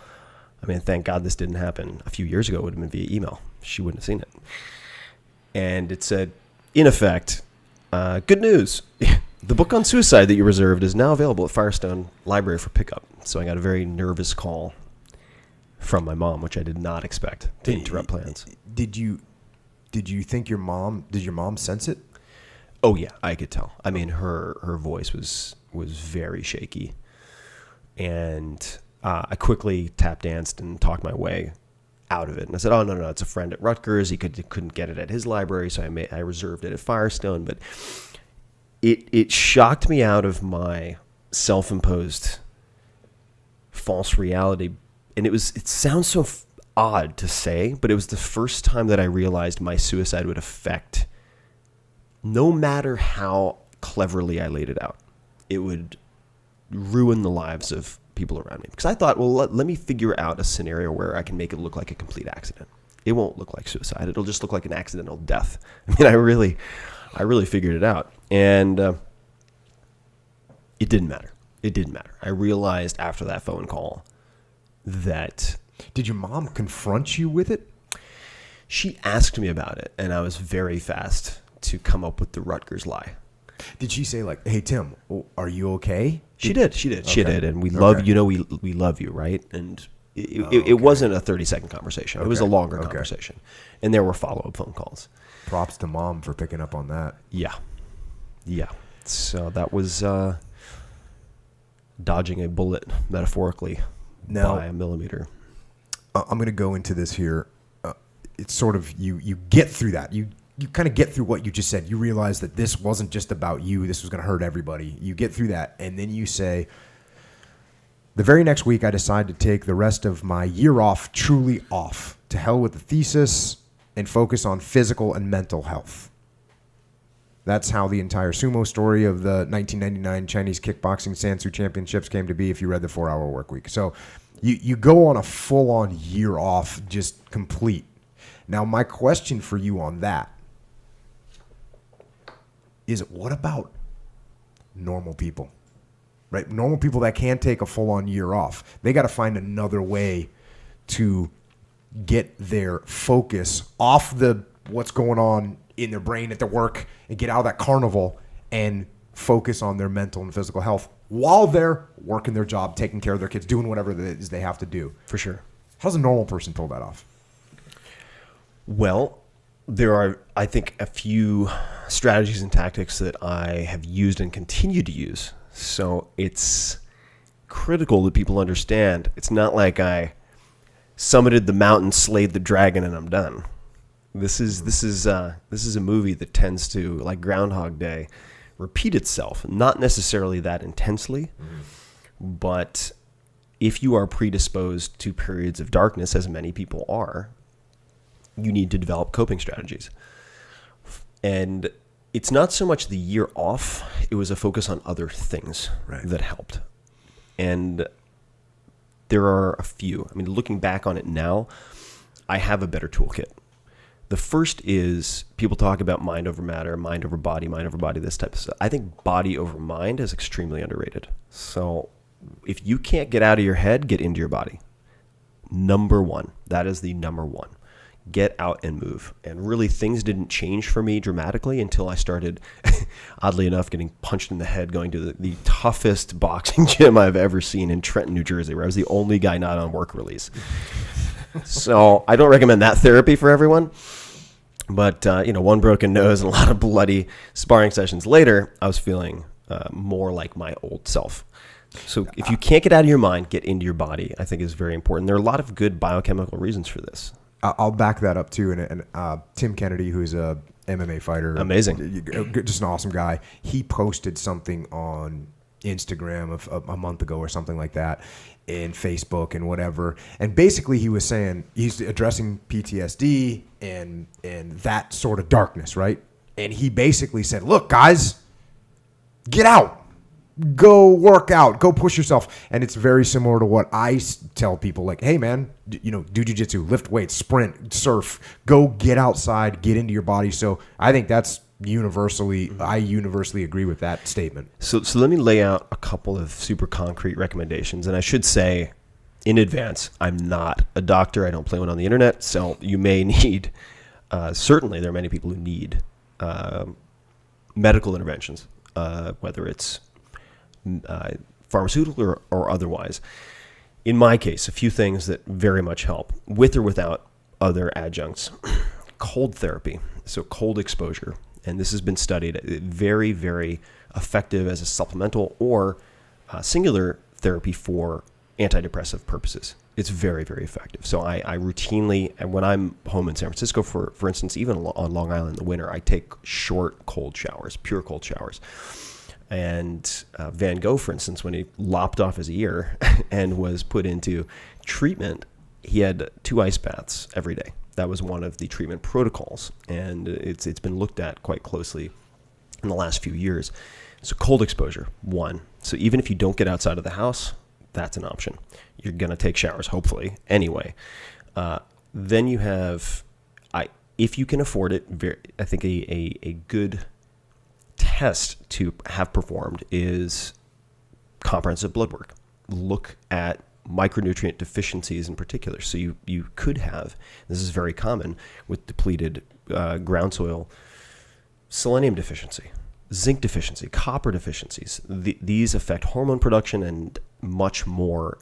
Thank God this didn't happen a few years ago. It would have been via email. She wouldn't have seen it. And it said, in effect, good news. The book on suicide that you reserved is now available at Firestone Library for pickup. So I got a very nervous call from my mom, which I did not expect to interrupt plans. Did you think did your mom sense it? Oh yeah, I could tell. Her voice was very shaky. And I quickly tap danced and talked my way out of it. And I said, oh, no, it's a friend at Rutgers. He couldn't get it at his library, so I reserved it at Firestone. But it shocked me out of my self-imposed false reality. And it sounds so odd to say, but it was the first time that I realized my suicide would affect, no matter how cleverly I laid it out, it would ruin the lives of people around me. Because I thought, well, let me figure out a scenario where I can make it look like a complete accident. It won't look like suicide. It'll just look like an accidental death. I really figured it out. And it didn't matter. It didn't matter. I realized after that phone call that... Did your mom confront you with it? She asked me about it, and I was very fast to come up with the Rutgers lie. Did she say like, "Hey Tim, are you okay?" She did. Okay. And we love we love you, right? And it wasn't a 30-second conversation. Okay. It was a longer conversation, and there were follow-up phone calls. Props to mom for picking up on that. Yeah. So that was dodging a bullet, metaphorically, by a millimeter. I'm going to go into this here. It's sort of you get through that. You kind of get through what you just said. You realize that this wasn't just about you. This was going to hurt everybody. You get through that, and then you say, the very next week I decide to take the rest of my year off, truly off. To hell with the thesis and focus on physical and mental health. That's how the entire sumo story of the 1999 Chinese Kickboxing Sansu Championships came to be if you read the 4-Hour Workweek. So you go on a full-on year off, just complete. Now, my question for you on that is, what about normal people? Right? Normal people that can't take a full-on year off. They got to find another way to get their focus off the what's going on in their brain at their work and get out of that carnival and focus on their mental and physical health while they're working their job, taking care of their kids, doing whatever it is they have to do. For sure. How does a normal person pull that off? Well, there are, I think, a few strategies and tactics that I have used and continue to use. So it's critical that people understand it's not like I summited the mountain, slayed the dragon, and I'm done. This is a movie that tends to, like Groundhog Day, repeat itself. Not necessarily that intensely, but if you are predisposed to periods of darkness, as many people are, you need to develop coping strategies. And it's not so much the year off, it was a focus on other things that helped. And there are a few. I mean, looking back on it now, I have a better toolkit. The first is people talk about mind over matter, mind over body, this type of stuff. I think body over mind is extremely underrated. So if you can't get out of your head, get into your body. Number one. That is the number one. Get out and move. And really, things didn't change for me dramatically until I started, oddly enough, getting punched in the head going to the toughest boxing gym I've ever seen in Trenton, New Jersey, where I was the only guy not on work release. So I don't recommend that therapy for everyone. But, one broken nose and a lot of bloody sparring sessions later, I was feeling more like my old self. So if you can't get out of your mind, get into your body, I think is very important. There are a lot of good biochemical reasons for this. I'll back that up too. And Tim Kennedy, who's a MMA fighter, amazing, just an awesome guy. He posted something on Instagram of a month ago or something like that, in Facebook and whatever. And basically, he was saying he's addressing PTSD and that sort of darkness, right? And he basically said, "Look, guys, get out. Go work out, go push yourself." And it's very similar to what I tell people, like, hey man, do jiu-jitsu, lift weights, sprint, surf, go get outside, get into your body. So I think that's I universally agree with that statement. So let me lay out a couple of super concrete recommendations. And I should say in advance, I'm not a doctor. I don't play one on the internet. So you may need, certainly there are many people who need medical interventions, whether it's pharmaceutical or otherwise. In my case, a few things that very much help, with or without other adjuncts. Cold therapy, so cold exposure. And this has been studied, very, very effective as a supplemental or singular therapy for antidepressive purposes. It's very, very effective. So I routinely, and when I'm home in San Francisco, for instance, even on Long Island in the winter, I take short cold showers, pure cold showers. And Van Gogh, for instance, when he lopped off his ear and was put into treatment, he had 2 ice baths every day. That was one of the treatment protocols, and it's been looked at quite closely in the last few years. So cold exposure, one. So even if you don't get outside of the house, that's an option. You're going to take showers, hopefully, anyway. Then you have, if you can afford it, I think a good test to have performed is comprehensive blood work. Look at micronutrient deficiencies in particular. So you could have, this is very common with depleted ground soil, selenium deficiency, zinc deficiency, copper deficiencies. These affect hormone production and much more,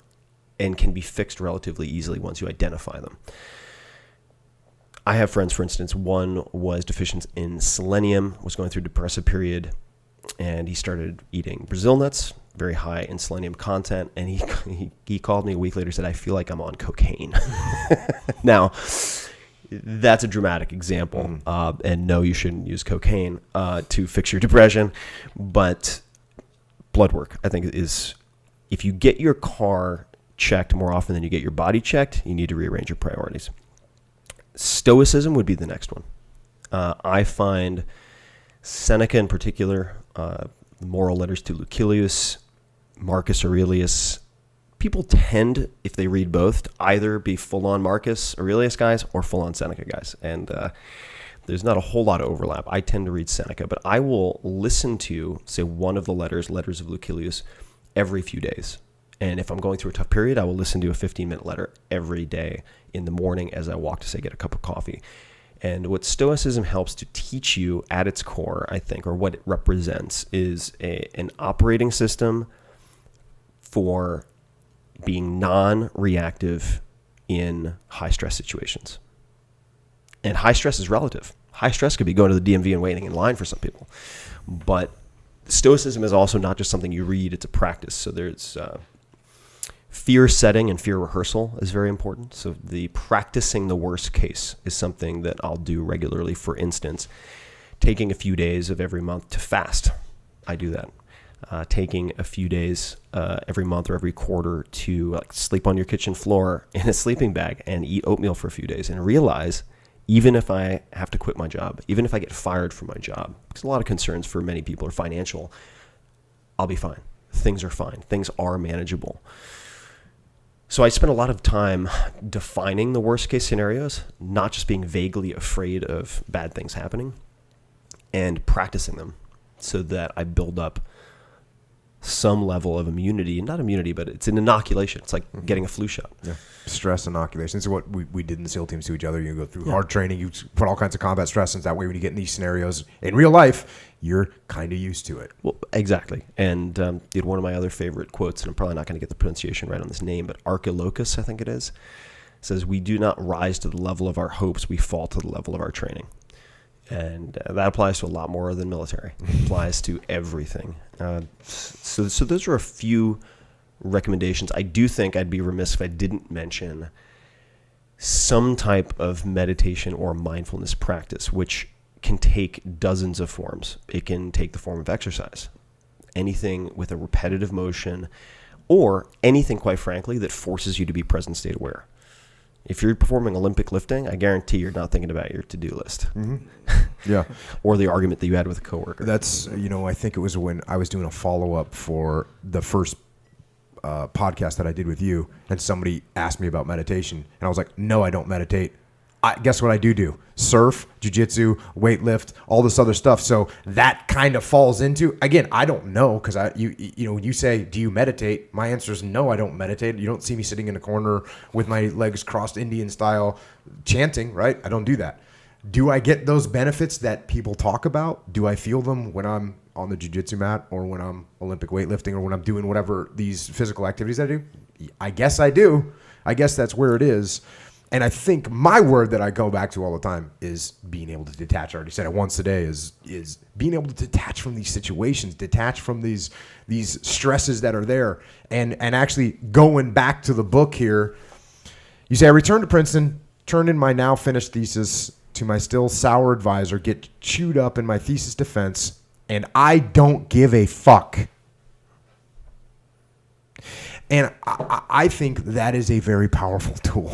and can be fixed relatively easily once you identify them. I have friends, for instance, one was deficient in selenium, was going through a depressive period, and he started eating Brazil nuts, very high in selenium content, and he called me a week later and said, "I feel like I'm on cocaine." Now, that's a dramatic example, and no, you shouldn't use cocaine to fix your depression, but blood work, I think, is, if you get your car checked more often than you get your body checked, you need to rearrange your priorities. Stoicism would be the next one. I find Seneca in particular, Moral Letters to Lucilius, Marcus Aurelius, people tend, if they read both, to either be full-on Marcus Aurelius guys or full-on Seneca guys. And there's not a whole lot of overlap. I tend to read Seneca, but I will listen to, say, one of the Letters of Lucilius, every few days. And if I'm going through a tough period, I will listen to a 15-minute letter every day in the morning as I walk to, say, get a cup of coffee. And what Stoicism helps to teach you at its core, I think, or what it represents, is an operating system for being non-reactive in high-stress situations. And high stress is relative. High stress could be going to the DMV and waiting in line for some people. But Stoicism is also not just something you read, it's a practice. So there's fear setting and fear rehearsal is very important. So the practicing the worst case is something that I'll do regularly. For instance, taking a few days of every month to fast. I do that. Taking a few days every month or every quarter to sleep on your kitchen floor in a sleeping bag and eat oatmeal for a few days and realize, even if I have to quit my job, even if I get fired from my job, because a lot of concerns for many people are financial, I'll be fine. Things are fine. Things are manageable. So I spend a lot of time defining the worst case scenarios, not just being vaguely afraid of bad things happening, and practicing them so that I build up some level of immunity. Not immunity, but it's an inoculation. It's like getting a flu shot. Yeah. Stress inoculation. This is what we did in the SEAL teams to each other. You go through hard training, you put all kinds of combat stress, and that way when you get in these scenarios in real life, you're kind of used to it. Well, exactly. And one of my other favorite quotes, and I'm probably not going to get the pronunciation right on this name, but Archilochus, I think it is, says, "We do not rise to the level of our hopes, we fall to the level of our training." And that applies to a lot more than military. It applies to everything. So those are a few recommendations. I do think I'd be remiss if I didn't mention some type of meditation or mindfulness practice, which can take dozens of forms. It can take the form of exercise, anything with a repetitive motion, or anything, quite frankly, that forces you to be present state aware. If you're performing Olympic lifting, I guarantee you're not thinking about your to-do list. Mm-hmm. Yeah. Or the argument that you had with a coworker. That's, I think it was when I was doing a follow-up for the first podcast that I did with you, and somebody asked me about meditation, and I was like, no, I don't meditate. Guess what I do? Surf, jiu-jitsu, weightlift, all this other stuff. So that kind of falls into, again, I don't know, because when you say, do you meditate? My answer is no, I don't meditate. You don't see me sitting in a corner with my legs crossed Indian style chanting, right? I don't do that. Do I get those benefits that people talk about? Do I feel them when I'm on the jiu-jitsu mat, or when I'm Olympic weightlifting, or when I'm doing whatever these physical activities I do? I guess I do. I guess that's where it is. And I think my word that I go back to all the time is being able to detach. I already said it once today, is being able to detach from these situations, detach from these stresses that are there. And actually going back to the book here, you say, I returned to Princeton, turned in my now finished thesis to my still sour advisor, get chewed up in my thesis defense, and I don't give a fuck. And I think that is a very powerful tool.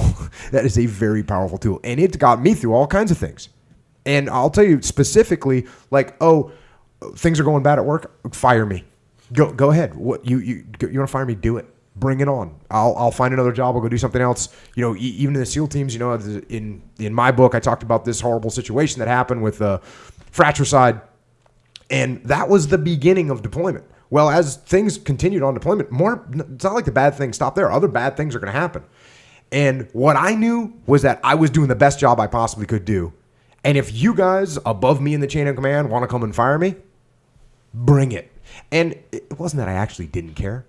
That is a very powerful tool. And it got me through all kinds of things. And I'll tell you specifically, like, things are going bad at work, fire me. Go ahead. What you want to fire me? Do it. Bring it on. I'll find another job. I'll go do something else. Even in the SEAL teams, in my book, I talked about this horrible situation that happened with fratricide. And that was the beginning of deployment. Well, as things continued on deployment, it's not like the bad things stopped there. Other bad things are going to happen. And what I knew was that I was doing the best job I possibly could do. And if you guys above me in the chain of command want to come and fire me, bring it. And it wasn't that I actually didn't care,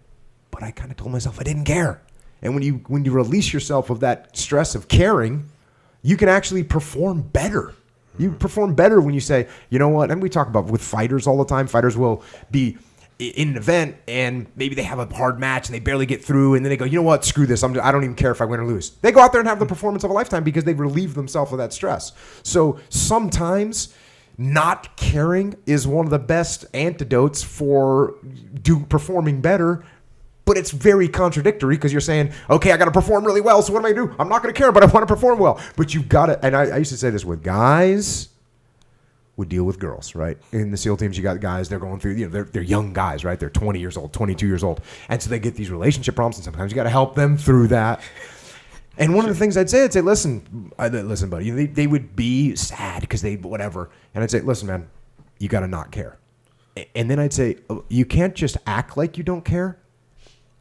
but I kind of told myself I didn't care. And when you release yourself of that stress of caring, you can actually perform better. You perform better when you say, you know what? And we talk about with fighters all the time. Fighters will be in an event and maybe they have a hard match and they barely get through, and then they go, you know what, screw this, I don't even care if I win or lose. They go out there and have the performance of a lifetime because they've relieved themselves of that stress. So sometimes not caring is one of the best antidotes for performing better, but it's very contradictory because you're saying, okay, I got to perform really well, so what am I going to do? I'm not going to care, but I want to perform well. But you've got to, and I used to say this with guys, would deal with girls, right? In the SEAL teams, you got guys, they're going through, they're young guys, right? They're 20 years old, 22 years old. And so they get these relationship problems, and sometimes you got to help them through that. And one of the things I'd say, listen, buddy, they would be sad because they, whatever. And I'd say, listen, man, you got to not care. And then I'd say, you can't just act like you don't care.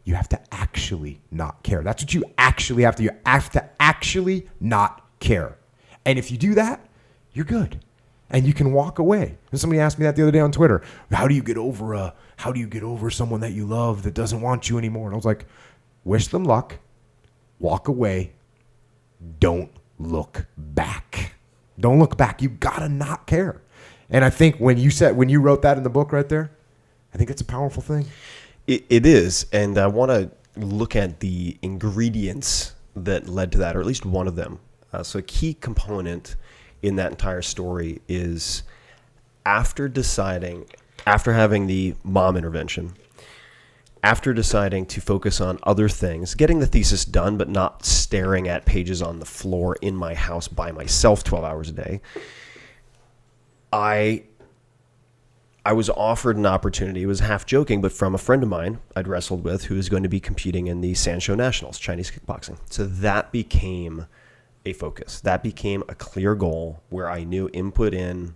You have to actually not care. That's what you actually have to do. You have to actually not care. And if you do that, you're good. And you can walk away. And somebody asked me that the other day on Twitter. How do you get over someone that you love that doesn't want you anymore? And I was like, wish them luck. Walk away. Don't look back. Don't look back. You gotta not care. And I think when you wrote that in the book right there, I think it's a powerful thing. It is. And I want to look at the ingredients that led to that, or at least one of them. So a key component in that entire story is after having the mom intervention, after deciding to focus on other things, getting the thesis done, but not staring at pages on the floor in my house by myself 12 hours a day, I was offered an opportunity. It was half joking, but from a friend of mine I'd wrestled with who is going to be competing in the Sanshou Nationals, Chinese kickboxing. So that became a focus. That became a clear goal where I knew input in,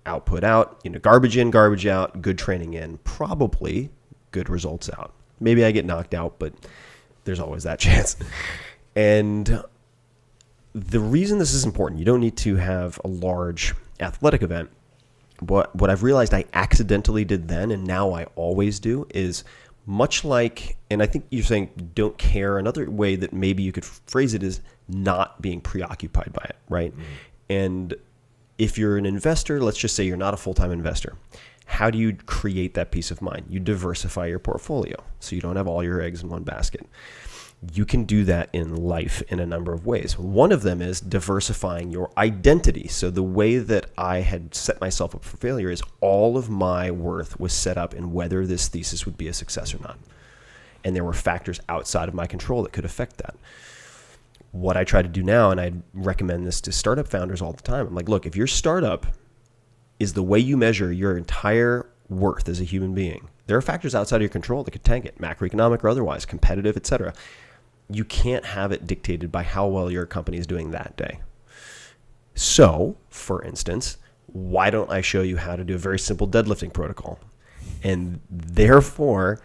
output out, garbage in, garbage out, good training in, probably good results out. Maybe I get knocked out, but there's always that chance. And the reason this is important, you don't need to have a large athletic event. What I've realized I accidentally did then, and now I always do, is much like, and I think you're saying don't care. Another way that maybe you could phrase it is not being preoccupied by it, right? Mm-hmm. And if you're an investor, let's just say you're not a full-time investor. How do you create that peace of mind? You diversify your portfolio so you don't have all your eggs in one basket. You can do that in life in a number of ways. One of them is diversifying your identity. So the way that I had set myself up for failure is all of my worth was set up in whether this thesis would be a success or not. And there were factors outside of my control that could affect that. What I try to do now, and I recommend this to startup founders all the time, I'm like, look, if your startup is the way you measure your entire worth as a human being, there are factors outside of your control that could tank it, macroeconomic or otherwise, competitive, etc. You can't have it dictated by how well your company is doing that day. So, for instance, why don't I show you how to do a very simple deadlifting protocol? And therefore,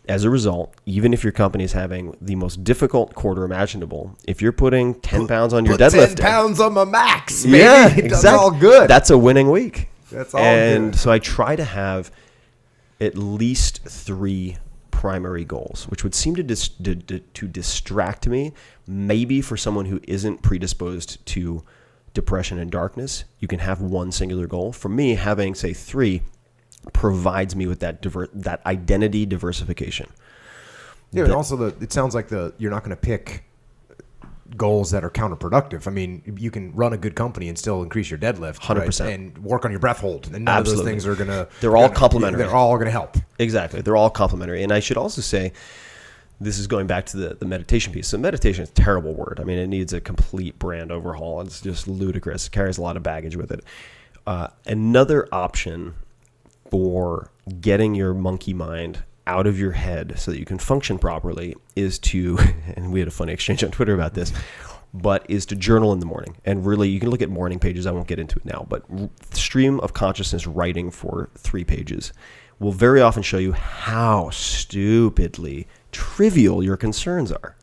as a result, even if your company is having the most difficult quarter imaginable, if you're putting 10 pounds on your deadlift, 10 pounds on my max, baby. Yeah, That's exactly. all good. That's a winning week. That's all good. And so I try to have at least 3 primary goals, which would seem to distract me. Maybe for someone who isn't predisposed to depression and darkness, you can have one singular goal. For me, having, say, 3 provides me with that identity diversification. Yeah, and also it sounds like you're not going to pick goals that are counterproductive. I mean, you can run a good company and still increase your deadlift, 100%, right? And work on your breath hold. And none Absolutely. of those things are going to. They're all complementary. They're all going to help. Exactly, they're all complementary. And I should also say, this is going back to the meditation piece. So meditation is a terrible word. I mean, it needs a complete brand overhaul. It's just ludicrous. It carries a lot of baggage with it. Another option for getting your monkey mind out of your head so that you can function properly is to, and we had a funny exchange on Twitter about this, but is to journal in the morning. And really, you can look at morning pages. I won't get into it now, but stream of consciousness writing for 3 pages will very often show you how stupidly trivial your concerns are.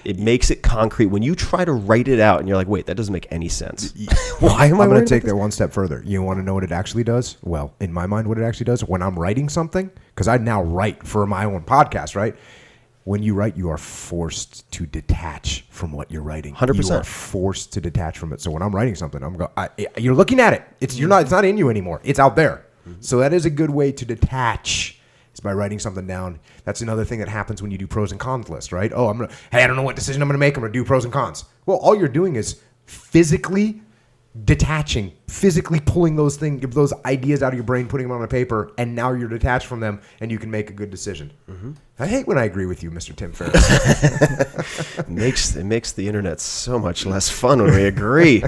It makes it concrete. When you try to write it out and you're like, wait, that doesn't make any sense. Why am I I'm going to take this? that one step further. You want to know what it actually does? Well, in my mind, what it actually does, when I'm writing something, because I now write for my own podcast, right? When you write, you are forced to detach from what you're writing. 100%. You are forced to detach from it. So when I'm writing something, you're looking at it. It's not in you anymore. It's out there. Mm-hmm. So that is a good way to detach. Is by writing something down. That's another thing that happens when you do pros and cons list, right? Oh, I don't know what decision I'm going to make. I'm going to do pros and cons. Well, all you're doing is physically detaching, physically pulling those ideas out of your brain, putting them on a paper, and now you're detached from them, and you can make a good decision. Mm-hmm. I hate when I agree with you, Mr. Tim Ferriss. It makes the internet so much less fun when we agree.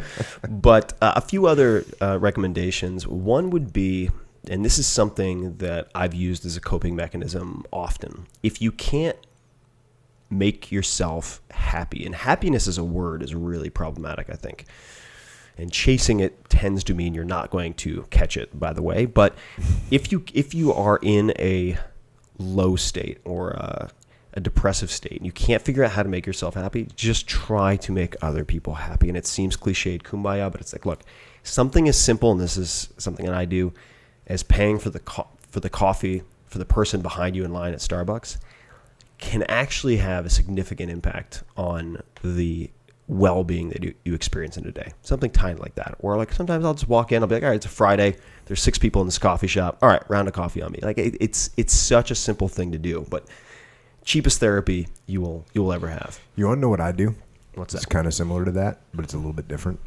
But a few other recommendations. One would be, and this is something that I've used as a coping mechanism often. If you can't make yourself happy, and happiness as a word is really problematic, I think. And chasing it tends to mean you're not going to catch it, by the way. But if you are in a low state or a depressive state and you can't figure out how to make yourself happy, just try to make other people happy. And it seems cliched, kumbaya, but it's like, look, Something as simple, and this is something that I do, as paying for the coffee for the person behind you in line at Starbucks can actually have a significant impact on the well-being that you experience in a day. Something tiny like that. Or like sometimes I'll just walk in, I'll be like, all right, it's a Friday. There's 6 people in this coffee shop. All right, round of coffee on me. Like it's such a simple thing to do, but cheapest therapy you will ever have. You want to know what I do? What's that? It's kind of similar to that, but it's a little bit different.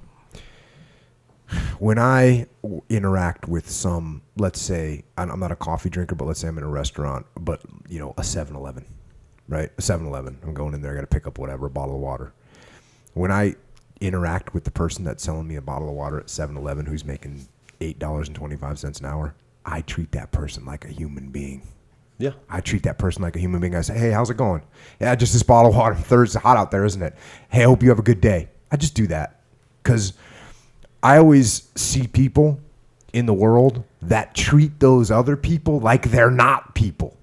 When I interact with some, let's say, I'm not a coffee drinker, but let's say I'm in a restaurant, but, you know, a 7-Eleven, right? A 7-Eleven. I'm going in there, I got to pick up whatever, a bottle of water. When I interact with the person that's selling me a bottle of water at 7-Eleven who's making $8.25 an hour, I treat that person like a human being. Yeah. I treat that person like a human being. I say, hey, how's it going? Yeah, just this bottle of water. It's hot out there, isn't it? Hey, I hope you have a good day. I just do that because I always see people in the world that treat those other people like they're not people.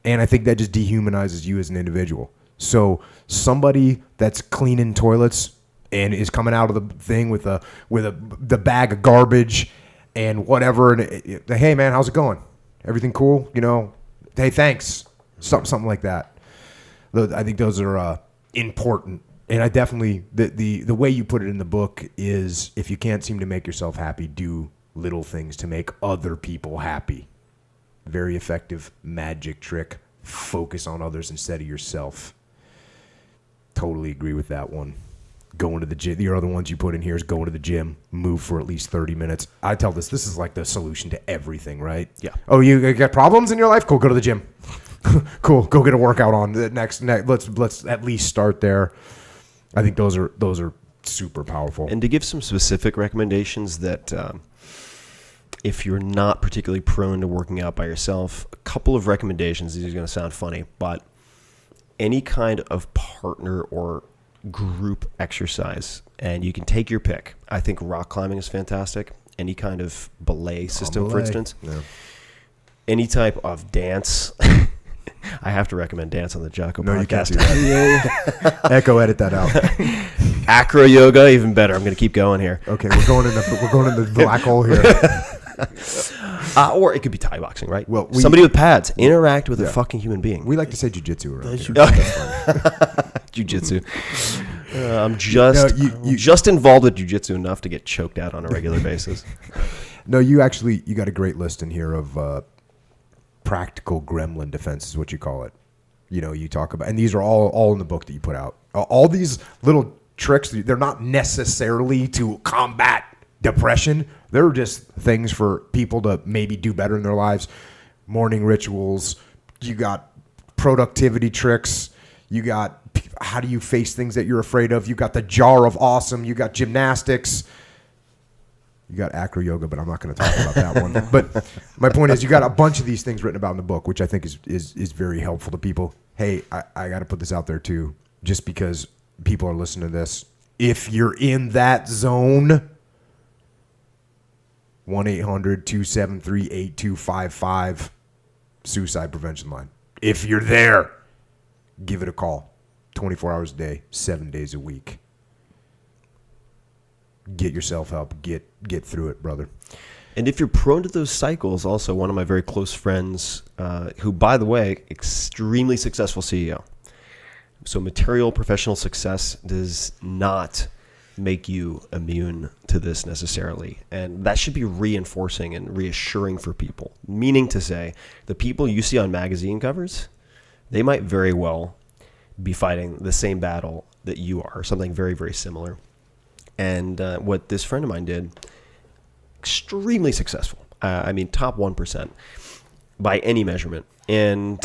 And I think that just dehumanizes you as an individual. So somebody that's cleaning toilets and is coming out of the thing with the bag of garbage and whatever, and hey man, how's it going? Everything cool? You know, hey, thanks. Something like that. I think those are important. And I definitely, the way you put it in the book is, if you can't seem to make yourself happy, do little things to make other people happy. Very effective magic trick. Focus on others instead of yourself. Totally agree with that one. Going to the gym. The other ones you put in here is going to the gym, move for at least 30 minutes. I tell this is like the solution to everything, right? Yeah. Oh, you got problems in your life? Cool, go to the gym. Cool, go get a workout on. Next, let's at least start there. I think those are super powerful. And to give some specific recommendations that if you're not particularly prone to working out by yourself, a couple of recommendations. These are going to sound funny, but any kind of partner or group exercise, and you can take your pick. I think rock climbing is fantastic. Any kind of belay system, for instance. Yeah. Any type of dance. I have to recommend dance on the Jocko Podcast. No, you can't do that. Echo, edit that out. Acro yoga, even better. I'm going to keep going here. Okay, we're going in the black hole here. Or it could be Thai boxing, right? Well, somebody with pads interact with a fucking human being. We like to say jiu-jitsu around here. Jiu-jitsu. I'm just involved with jiu-jitsu enough to get choked out on a regular basis. No, you got a great list in here of practical gremlin defense is what you call it. You know, you talk about, and these are all in the book that you put out. All these little tricks, they're not necessarily to combat depression. They're just things for people to maybe do better in their lives. Morning rituals. You got productivity tricks. You got how do you face things that you're afraid of. You got the jar of awesome. You got gymnastics. You got acro yoga, but I'm not going to talk about that one. But my point is, you got a bunch of these things written about in the book, which I think is very helpful to people. Hey, I got to put this out there too, just because people are listening to this. If you're in that zone, 1-800-273-8255, suicide prevention line. If you're there, give it a call. 24 hours a day, 7 days a week. Get yourself help. Get through it, brother. And if you're prone to those cycles, also one of my very close friends, who, by the way, extremely successful CEO. So material professional success does not make you immune to this necessarily. And that should be reinforcing and reassuring for people. Meaning to say, the people you see on magazine covers, they might very well be fighting the same battle that you are, or something very, very similar. And what this friend of mine did, extremely successful. I mean, top 1% by any measurement. And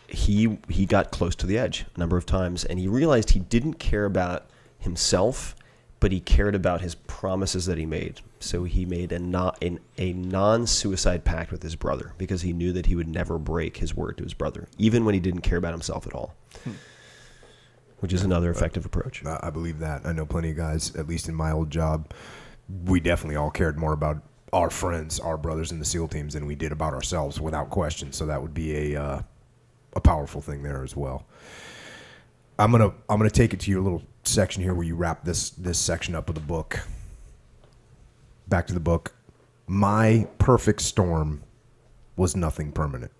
he got close to the edge a number of times, and he realized he didn't care about himself, but he cared about his promises that he made. So he made a non-suicide pact with his brother because he knew that he would never break his word to his brother, even when he didn't care about himself at all. Which is another effective approach. I believe that. I know plenty of guys, at least in my old job, we definitely all cared more about our friends, our brothers in the SEAL teams than we did about ourselves, without question. So that would be a powerful thing there as well. I'm gonna take it to your little section here where you wrap this section up of the book. back to the book, my perfect storm was nothing permanent.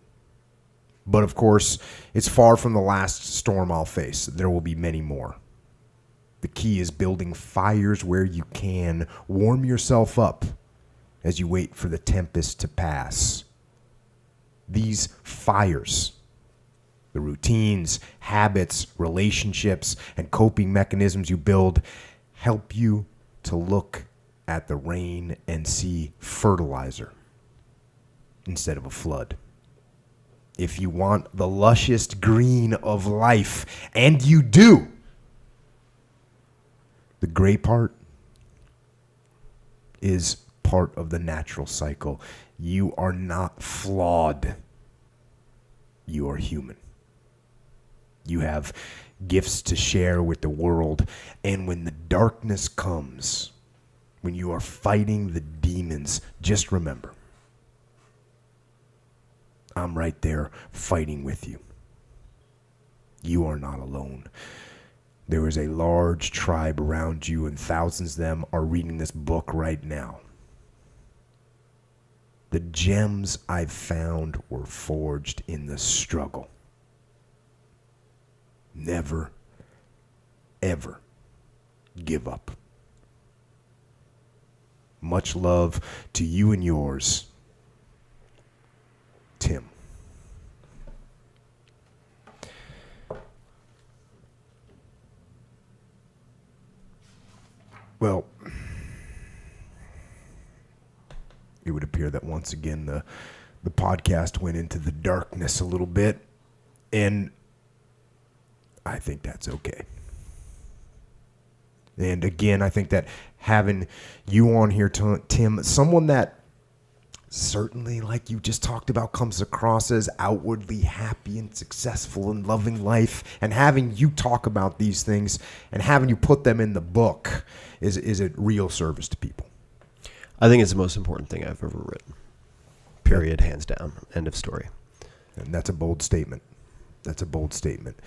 But of course, it's far from the last storm I'll face. There will be many more. The key is building fires where you can. Warm yourself up as you wait for the tempest to pass. These fires, the routines, habits, relationships, and coping mechanisms you build help you to look at the rain and see fertilizer instead of a flood. If you want the luscious green of life, and you do, the gray part is part of the natural cycle. You are not flawed. You are human. You have gifts to share with the world. And when the darkness comes, when you are fighting the demons, just remember, I'm right there fighting with you. You are not alone. There is a large tribe around you, and thousands of them are reading this book right now. The gems I've found were forged in the struggle. Never, ever give up. Much love to you and yours, Tim. Well, it would appear that once again the podcast went into the darkness a little bit, and I think that's okay. And again, I think that having you on here, Tim, someone that certainly, like you just talked about, comes across as outwardly happy and successful and loving life, and having you talk about these things and having you put them in the book is a real service to people. I think it's the most important thing I've ever written. Period, hands down. End of story. And that's a bold statement. That's a bold statement.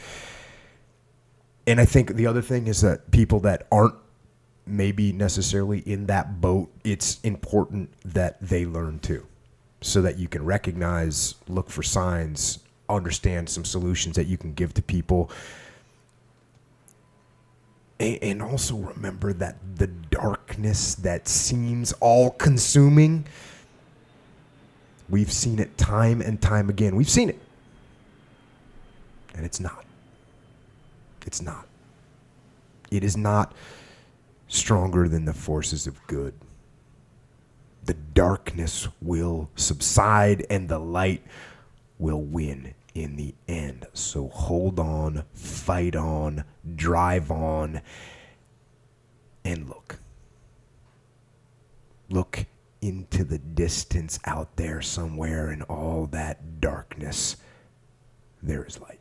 And I think the other thing is that people that aren't maybe necessarily in that boat, it's important that they learn too, so that you can recognize, look for signs, understand some solutions that you can give to people. And also remember that the darkness that seems all-consuming, we've seen it time and time again. We've seen it. And it's not. It's not. It is not stronger than the forces of good. The darkness will subside and the light will win in the end. So hold on, fight on, drive on, and look. Look into the distance out there somewhere in all that darkness. There is light.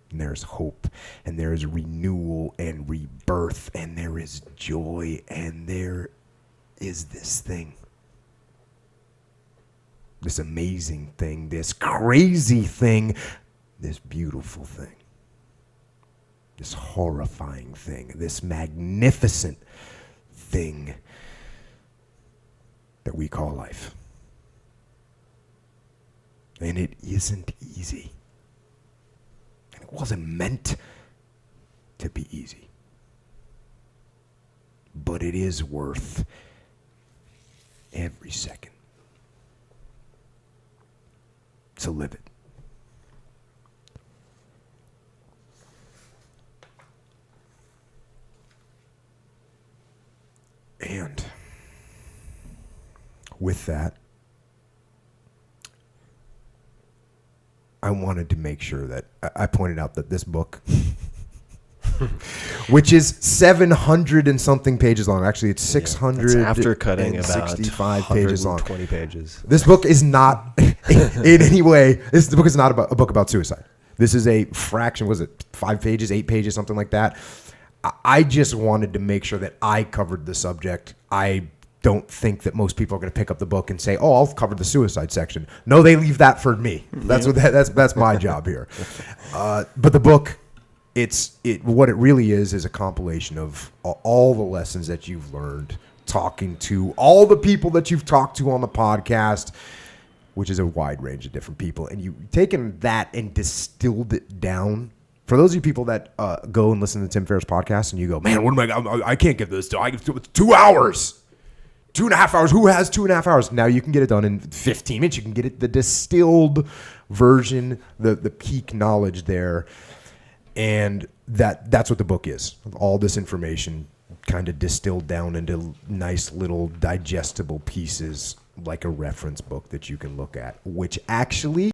And there is hope, and there is renewal and rebirth, and there is joy, and there is this thing. This amazing thing, this crazy thing, this beautiful thing, this horrifying thing, this magnificent thing that we call life. And it isn't easy. And it wasn't meant to be easy. But it is worth every second. To live it. And with that, I wanted to make sure that I pointed out that this book, which is 700 and something pages long. Actually, it's 600 after cutting about 65 pages long. 20 pages. This book is not in any way. The book is not about a book about suicide. This is a fraction. Was it 5 pages, 8 pages, something like that? I just wanted to make sure that I covered the subject. I don't think that most people are going to pick up the book and say, "Oh, I'll cover the suicide section." No, they leave that for me. That's what that's my job here. But the book, what it really is a compilation of all the lessons that you've learned talking to all the people that you've talked to on the podcast, which is a wide range of different people, and you've taken that and distilled it down. For those of you people that go and listen to Tim Ferriss' podcast and you go, man, what am I can't give this to. I give it 2 hours. 2.5 hours. Who has 2.5 hours? Now you can get it done in 15 minutes. You can get it the distilled version, the peak knowledge there. And that's what the book is. All this information kind of distilled down into nice little digestible pieces, like a reference book that you can look at, which actually